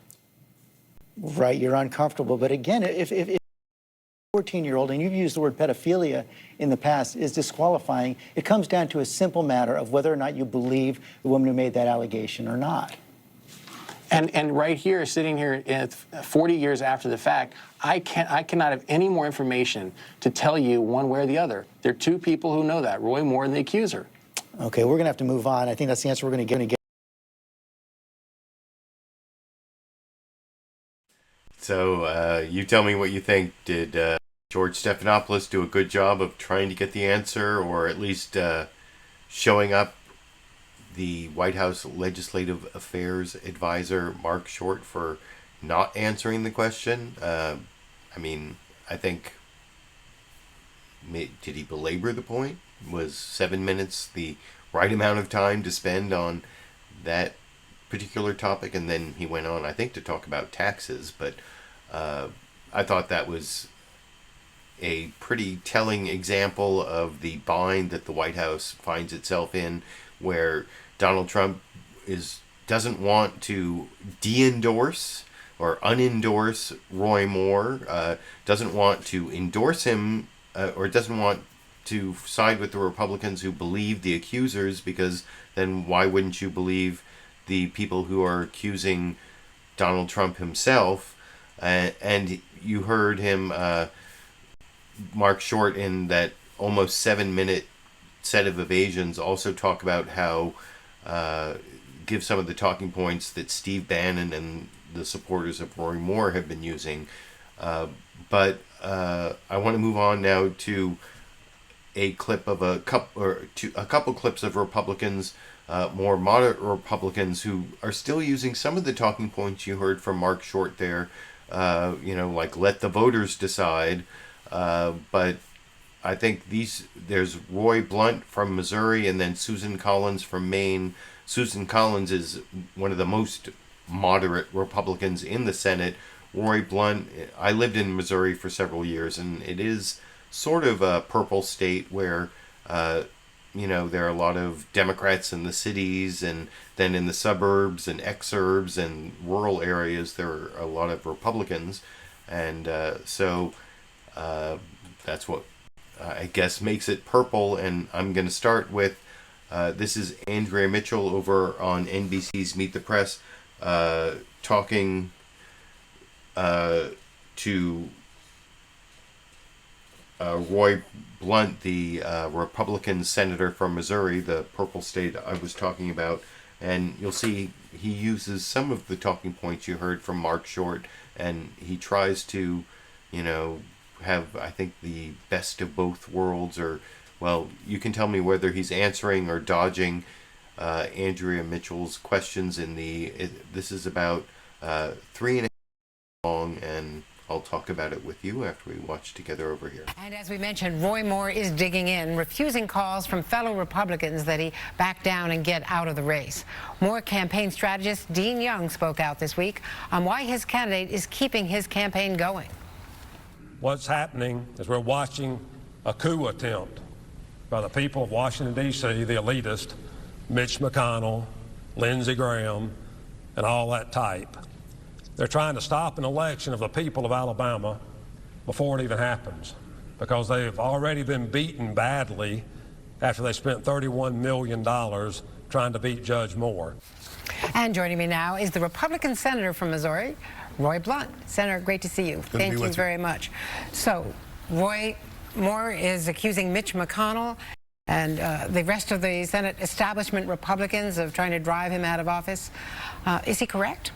Right, you're uncomfortable. But again, if 14-year-old, and you've used the word pedophilia in the past, is disqualifying. It comes down to a simple matter of whether or not you believe the woman who made that allegation or not. And right here, sitting here 40 years after the fact, I cannot have any more information to tell you one way or the other. There are two people who know that, Roy Moore and the accuser. Okay, we're going to have to move on. I think that's the answer we're going to get. So you tell me what you think. Did George Stephanopoulos do a good job of trying to get the answer, or at least showing up the White House Legislative Affairs Advisor, Marc Short, for not answering the question? I mean, I think, did he belabor the point? Was 7 minutes the right amount of time to spend on that particular topic? And then he went on, I think, to talk about taxes, but I thought that was a pretty telling example of the bind that the White House finds itself in, where Donald Trump doesn't want to de-endorse or unendorse Roy Moore, doesn't want to endorse him, or doesn't want to side with the Republicans who believe the accusers, because then why wouldn't you believe the people who are accusing Donald Trump himself? And you heard him, Marc Short, in that almost 7-minute set of evasions, also talk about how, give some of the talking points that Steve Bannon and the supporters of Roy Moore have been using. But I want to move on now to a clip of a couple clips of Republicans, more moderate Republicans, who are still using some of the talking points you heard from Marc Short there. Like let the voters decide. But I think there's Roy Blunt from Missouri, and then Susan Collins from Maine. Susan Collins is one of the most moderate Republicans in the Senate. Roy Blunt, I lived in Missouri for several years, and it is sort of a purple state where, there are a lot of Democrats in the cities, and then in the suburbs and exurbs and rural areas, there are a lot of Republicans. And so that's what I guess makes it purple. And I'm going to start with, this is Andrea Mitchell over on NBC's Meet the Press, talking to Roy Blunt, the Republican senator from Missouri, the purple state I was talking about. And you'll see he uses some of the talking points you heard from Marc Short, and he tries to, have, I think, the best of both worlds. Or, well, you can tell me whether he's answering or dodging Andrea Mitchell's questions. This is about 3.5 minutes long, and I'll talk about it with you after we watch together over here. And as we mentioned, Roy Moore is digging in, refusing calls from fellow Republicans that he back down and get out of the race. Moore campaign strategist Dean Young spoke out this week on why his candidate is keeping his campaign going. What's happening is we're watching a coup attempt by the people of Washington, D.C., the elitist, Mitch McConnell, Lindsey Graham, and all that type. They're trying to stop an election of the people of Alabama before it even happens, because they've already been beaten badly after they spent $31 million trying to beat Judge Moore. And joining me now is the Republican senator from Missouri, Roy Blunt. Senator, great to see you. Thank you very much. So, Roy Moore is accusing Mitch McConnell and the rest of the Senate establishment Republicans of trying to drive him out of office. Is he correct?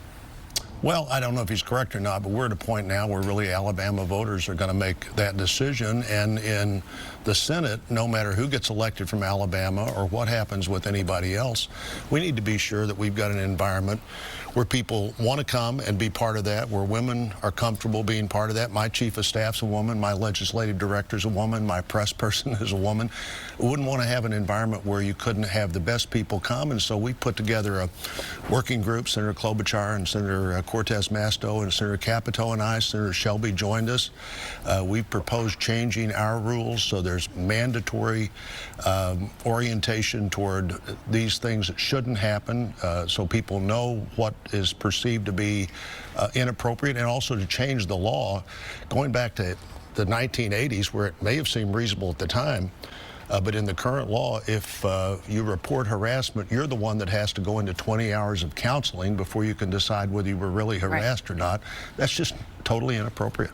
Well, I don't know if he's correct or not, but we're at a point now where really Alabama voters are going to make that decision. And in the Senate, no matter who gets elected from Alabama or what happens with anybody else, we need to be sure that we've got an environment where people want to come and be part of that, where women are comfortable being part of that. My chief of staff's a woman, my legislative director's a woman, my press person is a woman. We wouldn't want to have an environment where you couldn't have the best people come, and so we put together a working group. Senator Klobuchar and Senator Cortez Masto and Senator Capito and I, Senator Shelby joined us. We've proposed changing our rules so there's mandatory orientation toward these things that shouldn't happen, so people know what is perceived to be inappropriate, and also to change the law. Going back to the 1980s, where it may have seemed reasonable at the time. But in the current law, if you report harassment, you're the one that has to go into 20 hours of counseling before you can decide whether you were really harassed or not. That's just totally inappropriate.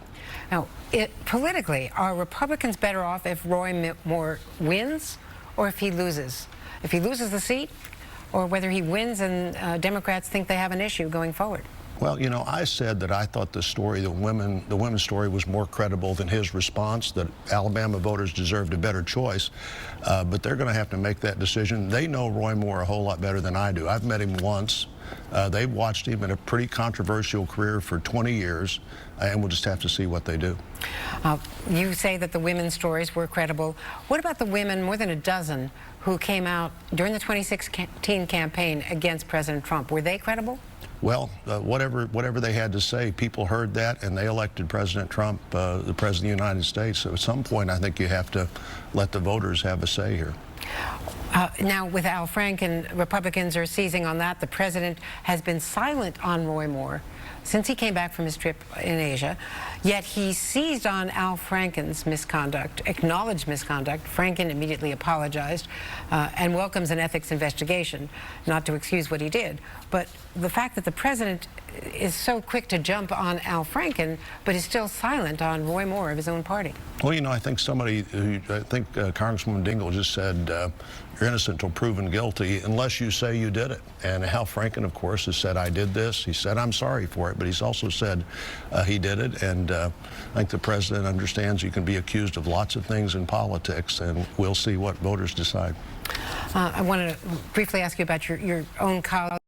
Now, politically, are Republicans better off if Roy Moore wins or if he loses? If he loses the seat, or whether he wins and Democrats think they have an issue going forward? Well, you know, I said that I thought the story, the women's story, was more credible than his response, that Alabama voters deserved a better choice. But they're going to have to make that decision. They know Roy Moore a whole lot better than I do. I've met him once. They've watched him in a pretty controversial career for 20 years, and we'll just have to see what they do. You say that the women's stories were credible. What about the women, more than a dozen, who came out during the 2016 campaign against President Trump? Were they credible? Well, whatever they had to say, people heard that, and they elected President Trump, the President of the United States. So at some point, I think you have to let the voters have a say here. Now, with Al Franken, Republicans are seizing on that. The president has been silent on Roy Moore since he came back from his trip in Asia, yet he seized on Al Franken's misconduct, acknowledged misconduct. Franken immediately apologized and welcomes an ethics investigation, not to excuse what he did. But the fact that the president is so quick to jump on Al Franken, but is still silent on Roy Moore of his own party. Well, you know, I think Congresswoman Dingell just said, you're innocent until proven guilty unless you say you did it. And Al Franken, of course, has said, I did this. He said, I'm sorry for it, but he's also said he did it. And I think the president understands you can be accused of lots of things in politics, and we'll see what voters decide. I wanted to briefly ask you about your own colleague.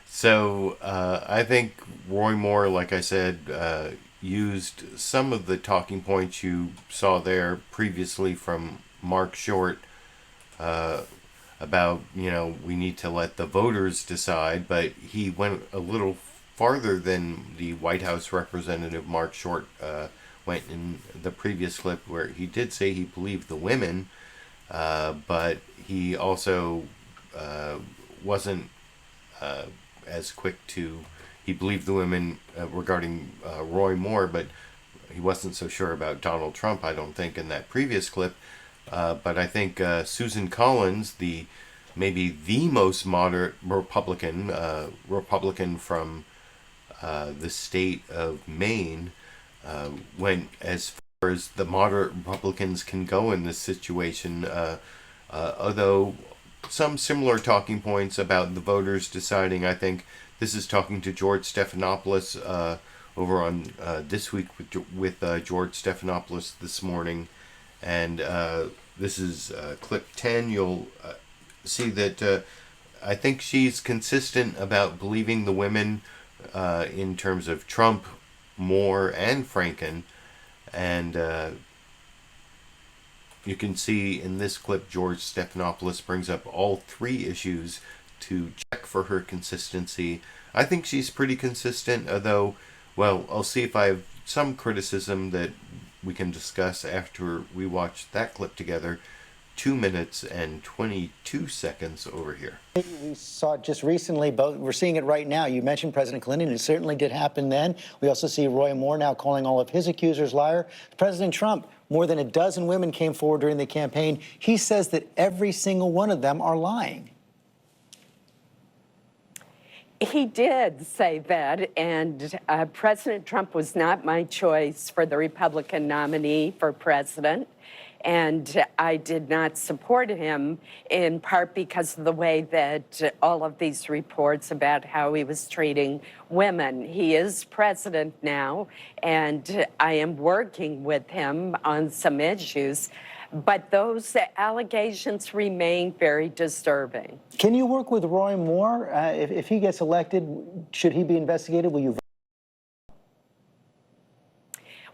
So I think Roy Moore, like I said, used some of the talking points you saw there previously from Marc Short about, you know, we need to let the voters decide, but he went a little farther than the White House representative Marc Short went in the previous clip, where he did say he believed the women, but he also wasn't as quick to, he believed the women regarding Roy Moore, but he wasn't so sure about Donald Trump, I don't think, in that previous clip. But I think Susan Collins, maybe the most moderate Republican from the state of Maine, went as far as the moderate Republicans can go in this situation, although some similar talking points about the voters deciding. I think this is talking to George Stephanopoulos over on This Week with George Stephanopoulos this morning. And this is clip 10. You'll see that I think she's consistent about believing the women in terms of Trump, Moore, and Franken. And you can see in this clip, George Stephanopoulos brings up all three issues to check for her consistency. I think she's pretty consistent, although, well, I'll see if I have some criticism that we can discuss after we watch that clip together. 2 minutes and 22 seconds over here. We saw it just recently, but we're seeing it right now. You mentioned President Clinton. It certainly did happen then. We also see Roy Moore now calling all of his accusers liar. President Trump, more than a dozen women came forward during the campaign. He says that every single one of them are lying. He did say that, and President Trump was not my choice for the Republican nominee for president. And I did not support him, in part because of the way that all of these reports about how he was treating women. He is president now, and I am working with him on some issues. But those allegations remain very disturbing. Can you work with Roy Moore? If he gets elected, should he be investigated? Will you?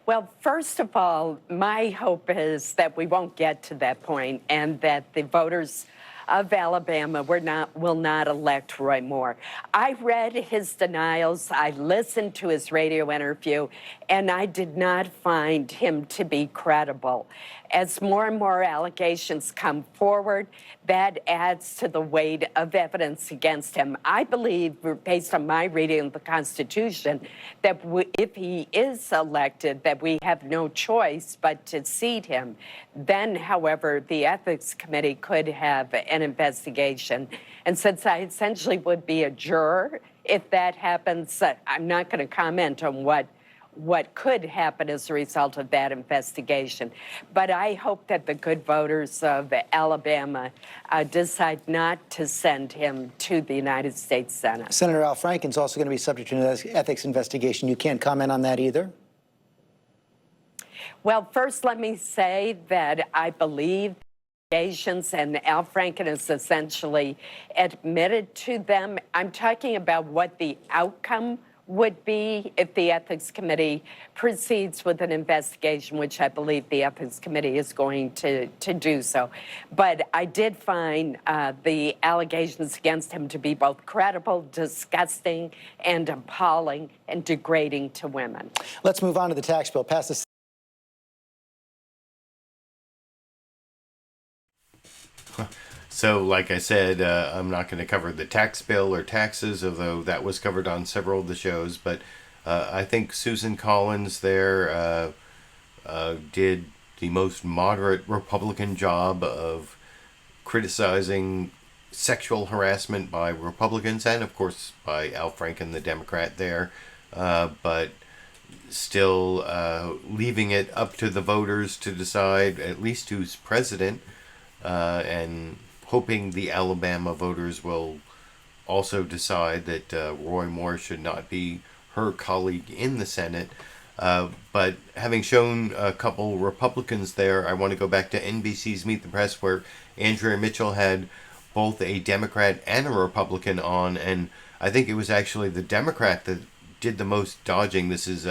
Well, first of all, my hope is that we won't get to that point and that the voters of Alabama will not elect Roy Moore. I read his denials, I listened to his radio interview, and I did not find him to be credible. as more and more allegations come forward, that adds to the weight of evidence against him. I believe, based on my reading of the Constitution, that if he is elected, that we have no choice but to seat him. Then, however, the Ethics Committee could have an investigation. And since I essentially would be a juror if that happens, I'm not going to comment on what could happen as a result of that investigation. But I hope that the good voters of Alabama decide not to send him to the United States Senate. Senator Al Franken is also going to be subject to an ethics investigation. You can't comment on that either? Well, first, let me say that I believe allegations, and Al Franken has essentially admitted to them. I'm talking about what the outcome would be if the Ethics Committee proceeds with an investigation, which I believe the Ethics Committee is going to do so. But I did find the allegations against him to be both credible, disgusting, and appalling and degrading to women. Let's move on to the tax bill. Pass this. So, like I said, I'm not going to cover the tax bill or taxes, although that was covered on several of the shows. But I think Susan Collins there did the most moderate Republican job of criticizing sexual harassment by Republicans and, of course, by Al Franken, the Democrat there. But still leaving it up to the voters to decide at least who's president, and hoping the Alabama voters will also decide that Roy Moore should not be her colleague in the Senate. But having shown a couple Republicans there, I want to go back to NBC's Meet the Press, where Andrea Mitchell had both a Democrat and a Republican on, and I think it was actually the Democrat that did the most dodging. This is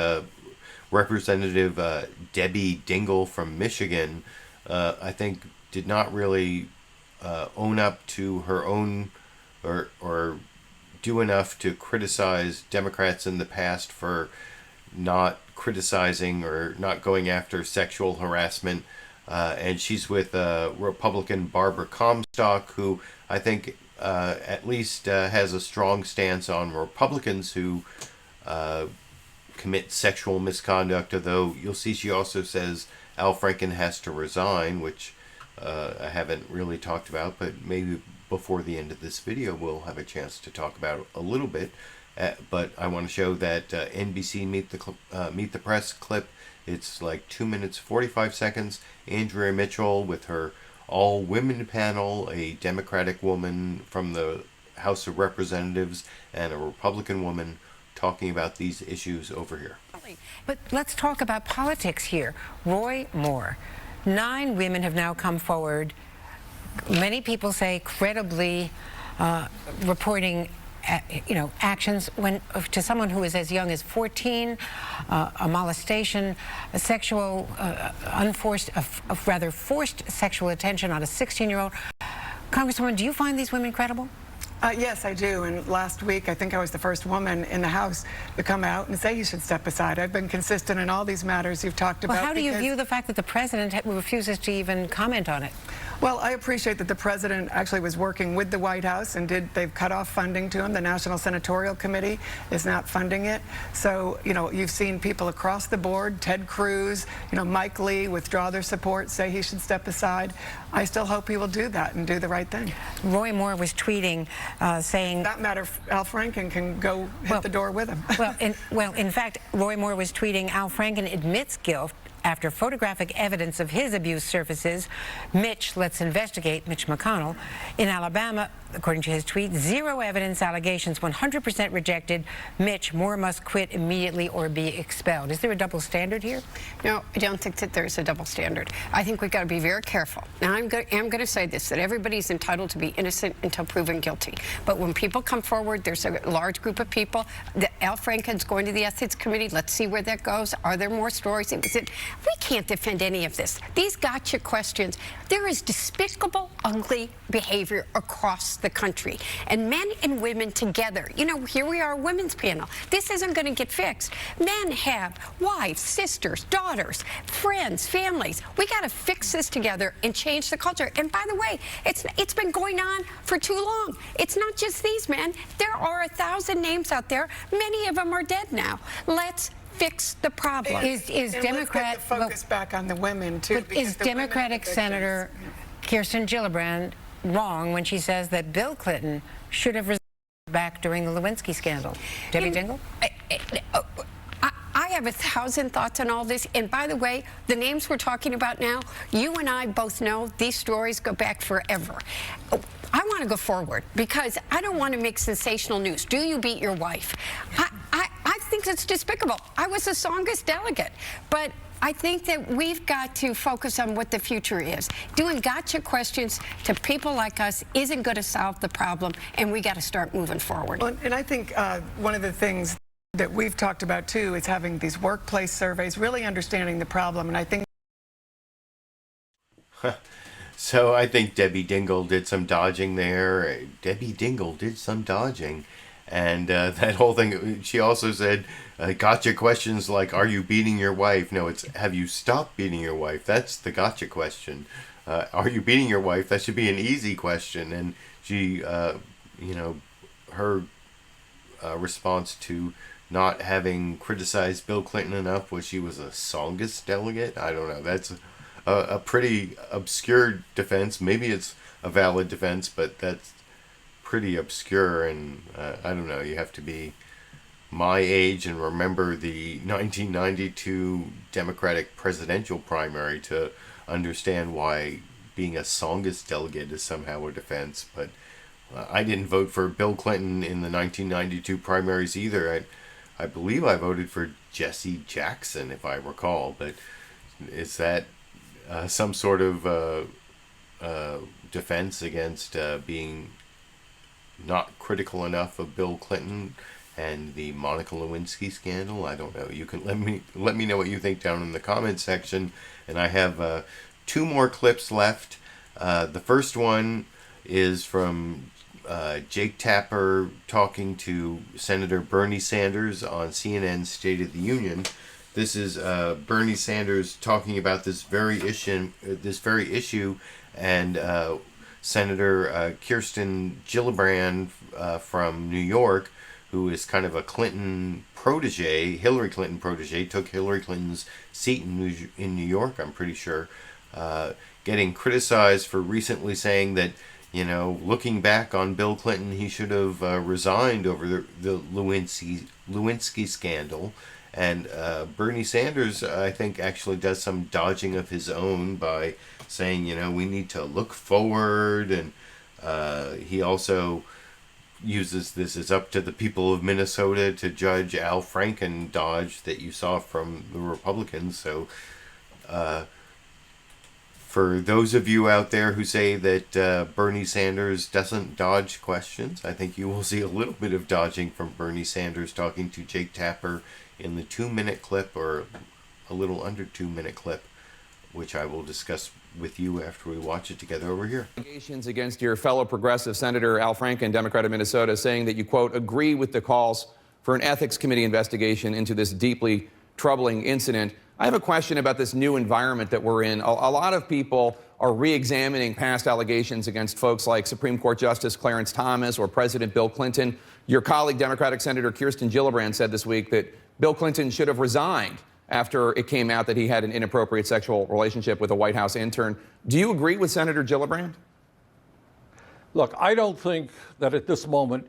Representative Debbie Dingell from Michigan. I think did not really own up to her own or do enough to criticize Democrats in the past for not criticizing or not going after sexual harassment. And she's with Republican Barbara Comstock, who I think at least has a strong stance on Republicans who commit sexual misconduct, although you'll see she also says Al Franken has to resign, which I haven't really talked about, but maybe before the end of this video we'll have a chance to talk about it a little bit. But I want to show that NBC Meet the Press clip. It's like 2 minutes 45 seconds. Andrea Mitchell with her all-women panel, a Democratic woman from the House of Representatives and a Republican woman talking about these issues over here. But let's talk about politics here. Roy Moore. 9 women have now come forward, many people say credibly reporting actions to someone who is as young as 14, a molestation, a sexual, rather forced sexual attention on a 16-year-old. Congresswoman, do you find these women credible? Yes, I do. And last week, I think I was the first woman in the House to come out and say you should step aside. I've been consistent in all these matters you've talked about. Well, how do you view the fact that the president refuses to even comment on it? Well, I appreciate that the president actually was working with the White House and they've cut off funding to him. The National Senatorial Committee is not funding it. So, you've seen people across the board, Ted Cruz, Mike Lee, withdraw their support, say he should step aside. I still hope he will do that and do the right thing. Roy Moore was tweeting, saying... That matter, Al Franken can go hit the door with him. In fact, Roy Moore was tweeting, Al Franken admits guilt after photographic evidence of his abuse surfaces. Mitch, let's investigate, Mitch McConnell. In Alabama, according to his tweet, 0 evidence, allegations 100% rejected. Mitch, Moore must quit immediately or be expelled. Is there a double standard here? No, I don't think that there's a double standard. I think we've got to be very careful. Now, I'm going to say this, that everybody's entitled to be innocent until proven guilty. But when people come forward, there's a large group of people. Al Franken's going to the Ethics Committee. Let's see where that goes. Are there more stories? We can't defend any of this. These gotcha questions, there is despicable, ugly behavior across the country. And men and women together, you know, here we are, a women's panel. This isn't going to get fixed. Men have wives, sisters, daughters, friends, families. We got to fix this together and change the culture. And by the way, it's been going on for too long. It's not just these men. There are 1,000 names out there. Many of them are dead now. Let's fix the problem. Is Democrat let's get the focus back on the women too? But is Democratic Senator Kirsten Gillibrand wrong when she says that Bill Clinton should have resigned back during the Lewinsky scandal? Debbie Dingell? I have 1,000 thoughts on all this. And by the way, the names we're talking about now, you and I both know these stories go back forever. I want to go forward because I don't want to make sensational news. Do you beat your wife? I think it's despicable. I was the Songus delegate, but I think that we've got to focus on what the future is. Doing gotcha questions to people like us isn't going to solve the problem, and we got to start moving forward. Well, and I think one of the things that we've talked about too is having these workplace surveys, really understanding the problem, and I think. So I think Debbie Dingell did some dodging there. Debbie Dingell did some dodging. And that whole thing, she also said, gotcha questions like, are you beating your wife? No, it's, have you stopped beating your wife? That's the gotcha question. Are you beating your wife? That should be an easy question. And she, you know, her response to not having criticized Bill Clinton enough was she was a Songus delegate. I don't know. That's a pretty obscure defense. Maybe it's a valid defense, but that's pretty obscure, and I don't know, you have to be my age and remember the 1992 Democratic presidential primary to understand why being a Songus delegate is somehow a defense. But I didn't vote for Bill Clinton in the 1992 primaries either. I believe I voted for Jesse Jackson, if I recall, but is that some sort of defense against being not critical enough of Bill Clinton and the Monica Lewinsky scandal? I don't know. You can let me know what you think down in the comments section. And I have 2 more clips left. The first one is from Jake Tapper talking to Senator Bernie Sanders on CNN's State of the Union. This is Bernie Sanders talking about this very issue, and Senator Kirsten Gillibrand from New York, who is kind of a Clinton protege, Hillary Clinton protege, took Hillary Clinton's seat in New York, I'm pretty sure, getting criticized for recently saying that, you know, looking back on Bill Clinton, he should have resigned over the Lewinsky scandal. And Bernie Sanders, I think, actually does some dodging of his own by saying, you know, we need to look forward. And he also uses this as up to the people of Minnesota to judge Al Franken dodge that you saw from the Republicans. So for those of you out there who say that Bernie Sanders doesn't dodge questions, I think you will see a little bit of dodging from Bernie Sanders talking to Jake Tapper in the 2-minute clip, or a little under 2-minute clip, which I will discuss with you after we watch it together over here. Allegations against your fellow progressive Senator Al Franken, Democrat of Minnesota, saying that you, quote, agree with the calls for an ethics committee investigation into this deeply troubling incident. I have a question about this new environment that we're in. A lot of people are re-examining past allegations against folks like Supreme Court Justice Clarence Thomas or President Bill Clinton. Your colleague, Democratic Senator Kirsten Gillibrand, said this week that Bill Clinton should have resigned after it came out that he had an inappropriate sexual relationship with a White House intern. Do you agree with Senator Gillibrand? Look, I don't think that at this moment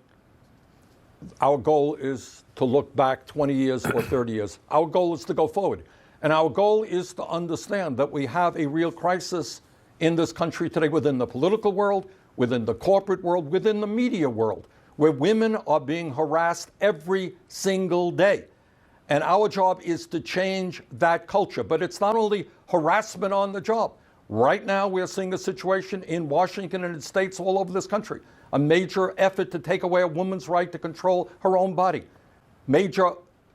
our goal is to look back 20 years or 30 years. Our goal is to go forward. And our goal is to understand that we have a real crisis in this country today within the political world, within the corporate world, within the media world, where women are being harassed every single day. And our job is to change that culture. But it's not only harassment on the job. Right now, we're seeing a situation in Washington and in states all over this country, a major effort to take away a woman's right to control her own body, major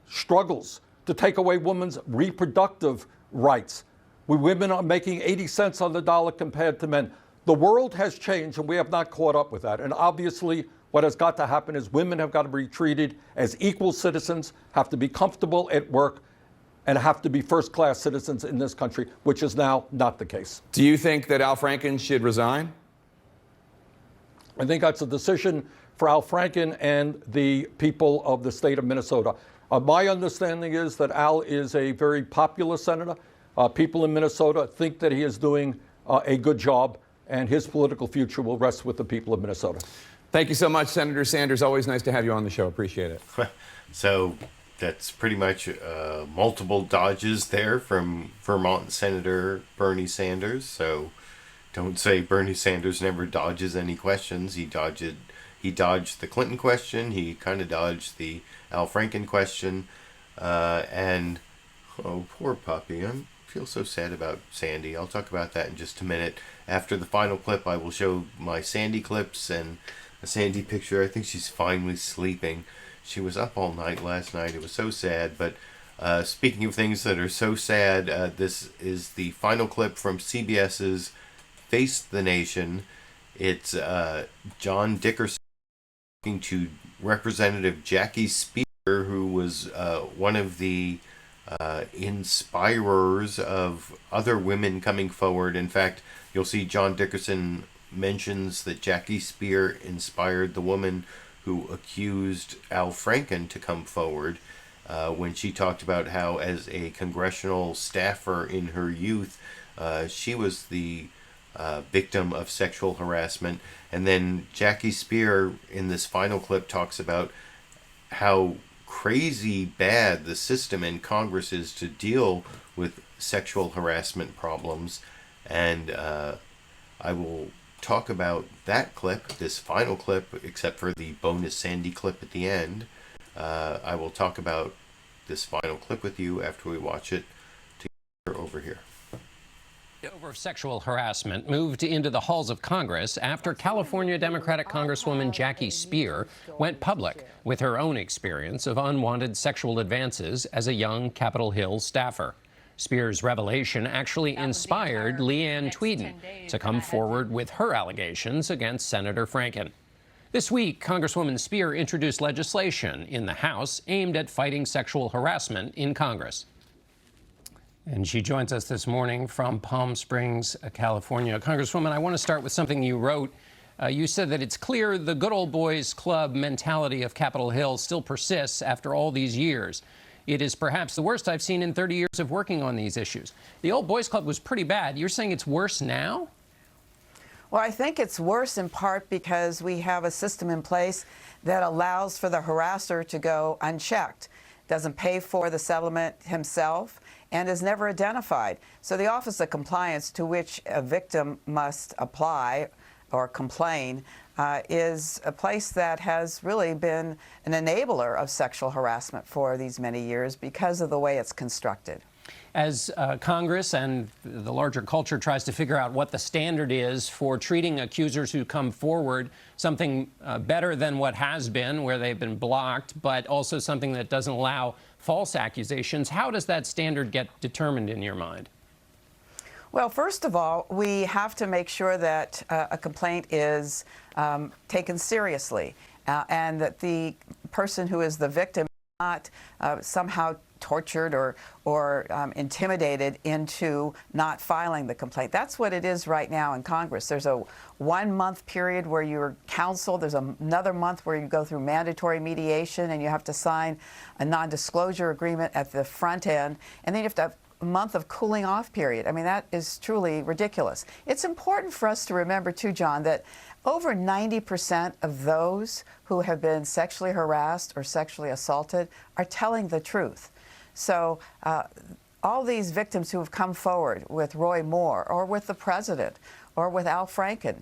struggles to take away women's reproductive rights. We women are making 80 cents on the dollar compared to men. The world has changed, and we have not caught up with that. And obviously, what has got to happen is women have got to be treated as equal citizens, have to be comfortable at work, and have to be first-class citizens in this country, which is now not the case. Do you think that Al Franken should resign? I think that's a decision for Al Franken and the people of the state of Minnesota. My understanding is that Al is a very popular senator. People in Minnesota think that he is doing a good job, and his political future will rest with the people of Minnesota. Thank you so much, Senator Sanders. Always nice to have you on the show. Appreciate it. So that's pretty much multiple dodges there from Vermont Senator Bernie Sanders. So don't say Bernie Sanders never dodges any questions. He dodged the Clinton question. He kind of dodged the Al Franken question. And, oh, poor puppy. I feel so sad about Sandy. I'll talk about that in just a minute. After the final clip, I will show my Sandy clips and a Sandy picture. I think she's finally sleeping. She was up all night last night. It was so sad. But speaking of things that are so sad, this is the final clip from CBS's Face the Nation. It's John Dickerson talking to Representative Jackie Speier, who was one of the inspirers of other women coming forward. In fact, you'll see John Dickerson mentions that Jackie Speier inspired the woman who accused Al Franken to come forward when she talked about how, as a congressional staffer in her youth, she was the victim of sexual harassment. And then Jackie Speier in this final clip talks about how crazy bad the system in Congress is to deal with sexual harassment problems. And I will talk about that clip, this final clip, except for the bonus Sandy clip at the end. I will talk about this final clip with you after we watch it together over here. Over sexual harassment moved into the halls of Congress after California Democratic Congresswoman Jackie Speier went public with her own experience of unwanted sexual advances as a young Capitol Hill staffer. Speier's revelation actually inspired Leanne Tweeden to come forward with her allegations against Senator Franken. This week, Congresswoman Speier introduced legislation in the House aimed at fighting sexual harassment in Congress. And she joins us this morning from Palm Springs, California. Congresswoman, I want to start with something you wrote. You said that it's clear the good old boys club mentality of Capitol Hill still persists after all these years. It is perhaps the worst I've seen in 30 years of working on these issues. The old boys club was pretty bad. You're saying it's worse now? Well, I think it's worse in part because we have a system in place that allows for the harasser to go unchecked, doesn't pay for the settlement himself, and is never identified. So the Office of Compliance, to which a victim must apply or complain, is a place that has really been an enabler of sexual harassment for these many years because of the way it's constructed. As Congress and the larger culture tries to figure out what the standard is for treating accusers who come forward, something better than what has been, where they've been blocked, but also something that doesn't allow false accusations, how does that standard get determined in your mind? Well, first of all, we have to make sure that a complaint is taken seriously and that the person who is the victim is not somehow tortured or intimidated into not filing the complaint. That's what it is right now in Congress. There's a 1-month period where you're counseled. There's another month where you go through mandatory mediation and you have to sign a non-disclosure agreement at the front end. And then you have to have a month of cooling off period. I mean, that is truly ridiculous. It's important for us to remember, too, John, that over 90% of those who have been sexually harassed or sexually assaulted are telling the truth. So all these victims who have come forward with Roy Moore or with the president or with Al Franken,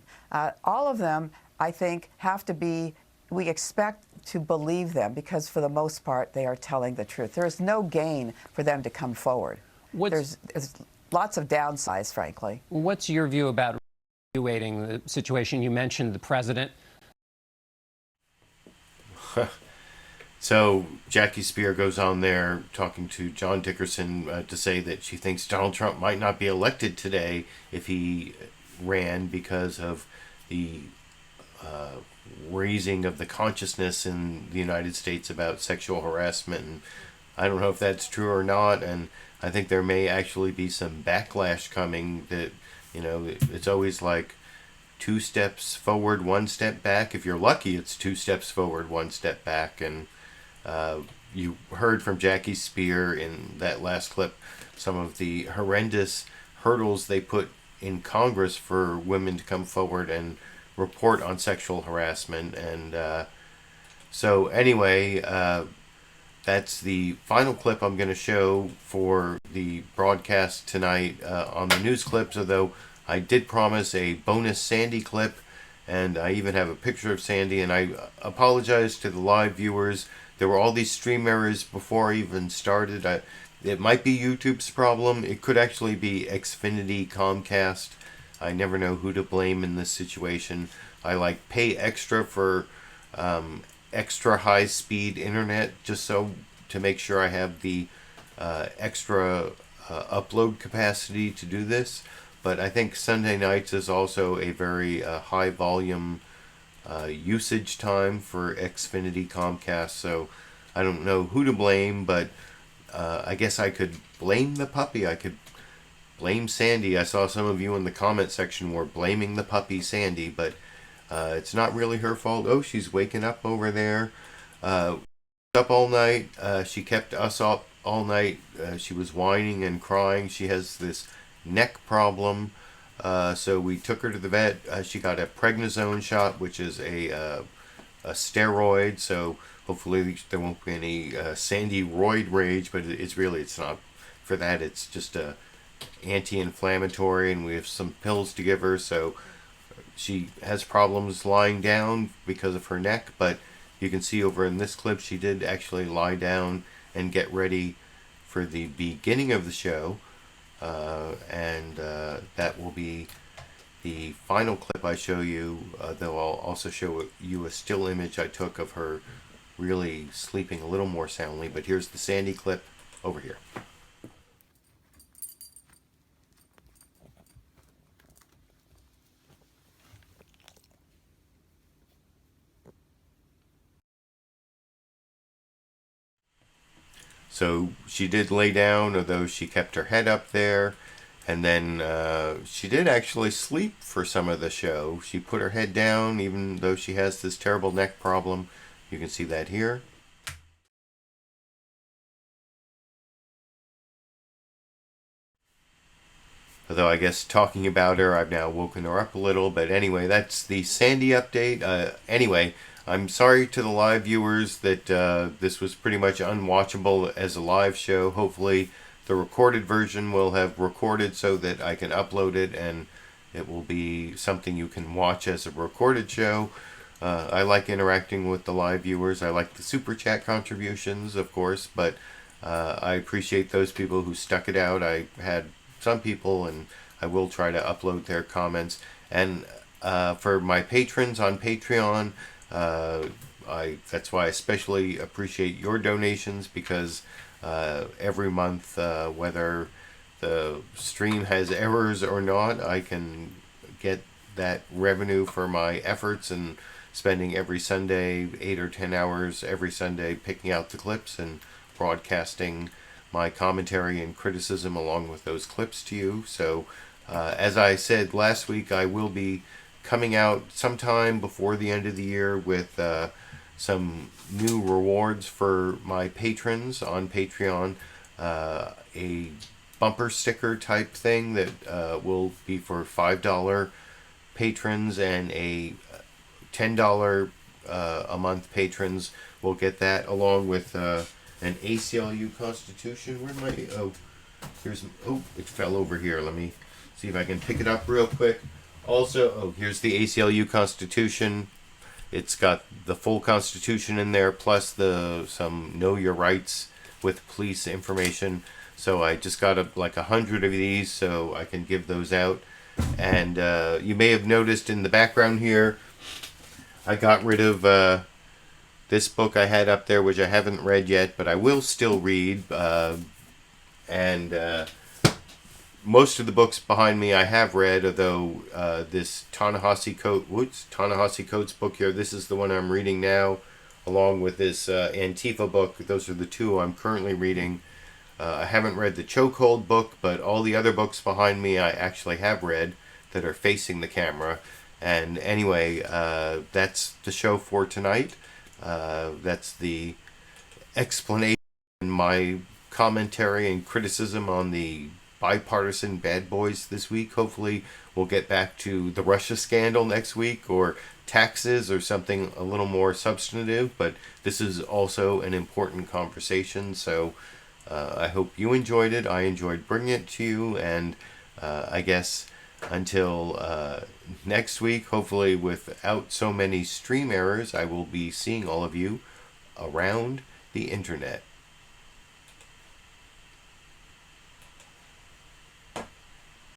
all of them, I think, have to be, we expect to believe them because for the most part they are telling the truth. There is no gain for them to come forward. There's lots of downsides, frankly. What's your view about evaluating the situation? You mentioned the president. So Jackie Speier goes on there talking to John Dickerson to say that she thinks Donald Trump might not be elected today if he ran because of the raising of the consciousness in the United States about sexual harassment. And I don't know if that's true or not, and I think there may actually be some backlash coming that, it's always like 2 steps forward, 1 step back. If you're lucky, it's 2 steps forward, 1 step back. And you heard from Jackie Speier in that last clip some of the horrendous hurdles they put in Congress for women to come forward and report on sexual harassment. And so anyway, that's the final clip I'm going to show for the broadcast tonight on the news clips, although I did promise a bonus Sandy clip, and I even have a picture of Sandy. And I apologize to the live viewers. There were all these stream errors before I even started. It might be YouTube's problem. It could actually be Xfinity, Comcast. I never know who to blame in this situation. I pay extra for extra high-speed internet just so to make sure I have the extra upload capacity to do this. But I think Sunday nights is also a very high volume usage time for Xfinity, Comcast. So I don't know who to blame, but I guess I could blame the puppy. I could blame Sandy. I saw some of you in the comment section were blaming the puppy Sandy, but it's not really her fault. Oh, she's waking up over there. Up all night. She kept us up all night. She was whining and crying. She has this neck problem. So we took her to the vet. She got a prednisone shot, which is a steroid. So hopefully there won't be any Sandy roid rage, but it's not for that. It's just a anti-inflammatory, and we have some pills to give her. So she has problems lying down because of her neck, but you can see over in this clip she did actually lie down and get ready for the beginning of the show, and that will be the final clip I show you, though I'll also show you a still image I took of her really sleeping a little more soundly. But here's the Sandy clip over here. So she did lay down, although she kept her head up there. And then she did actually sleep for some of the show. She put her head down, even though she has this terrible neck problem. You can see that here. Although I guess talking about her, I've now woken her up a little. But anyway, that's the Sandy update. Anyway, I'm sorry to the live viewers that this was pretty much unwatchable as a live show. Hopefully the recorded version will have recorded so that I can upload it and it will be something you can watch as a recorded show. I like interacting with the live viewers. I like the super chat contributions, of course, but I appreciate those people who stuck it out. I had some people, and I will try to upload their comments. And for my patrons on Patreon, that's why I especially appreciate your donations, because every month, whether the stream has errors or not, I can get that revenue for my efforts and spending every Sunday 8 or 10 hours every Sunday picking out the clips and broadcasting my commentary and criticism along with those clips to you. So as I said last week, I will be coming out sometime before the end of the year with some new rewards for my patrons on Patreon. A bumper sticker type thing that will be for $5 patrons, and a $10 a month patrons will get that, along with an ACLU Constitution. Where am I? Oh, it fell over here. Let me see if I can pick it up real quick. Also, here's the ACLU Constitution. It's got the full Constitution in there, plus some Know Your Rights with police information. So I just got like 100 of these, so I can give those out. And you may have noticed in the background here, I got rid of the This book I had up there, which I haven't read yet, but I will still read. Most of the books behind me I have read, although this Ta-Nehisi Coates book here, this is the one I'm reading now, along with this Antifa book. Those are the two I'm currently reading. I haven't read the Chokehold book, but all the other books behind me I actually have read that are facing the camera. And anyway, that's the show for tonight. That's the explanation, my commentary and criticism on the bipartisan bad boys this week. Hopefully we'll get back to the Russia scandal next week, or taxes, or something a little more substantive. But this is also an important conversation, so I hope you enjoyed it. I enjoyed bringing it to you, and I guess until next week, hopefully without so many stream errors, I will be seeing all of you around the internet.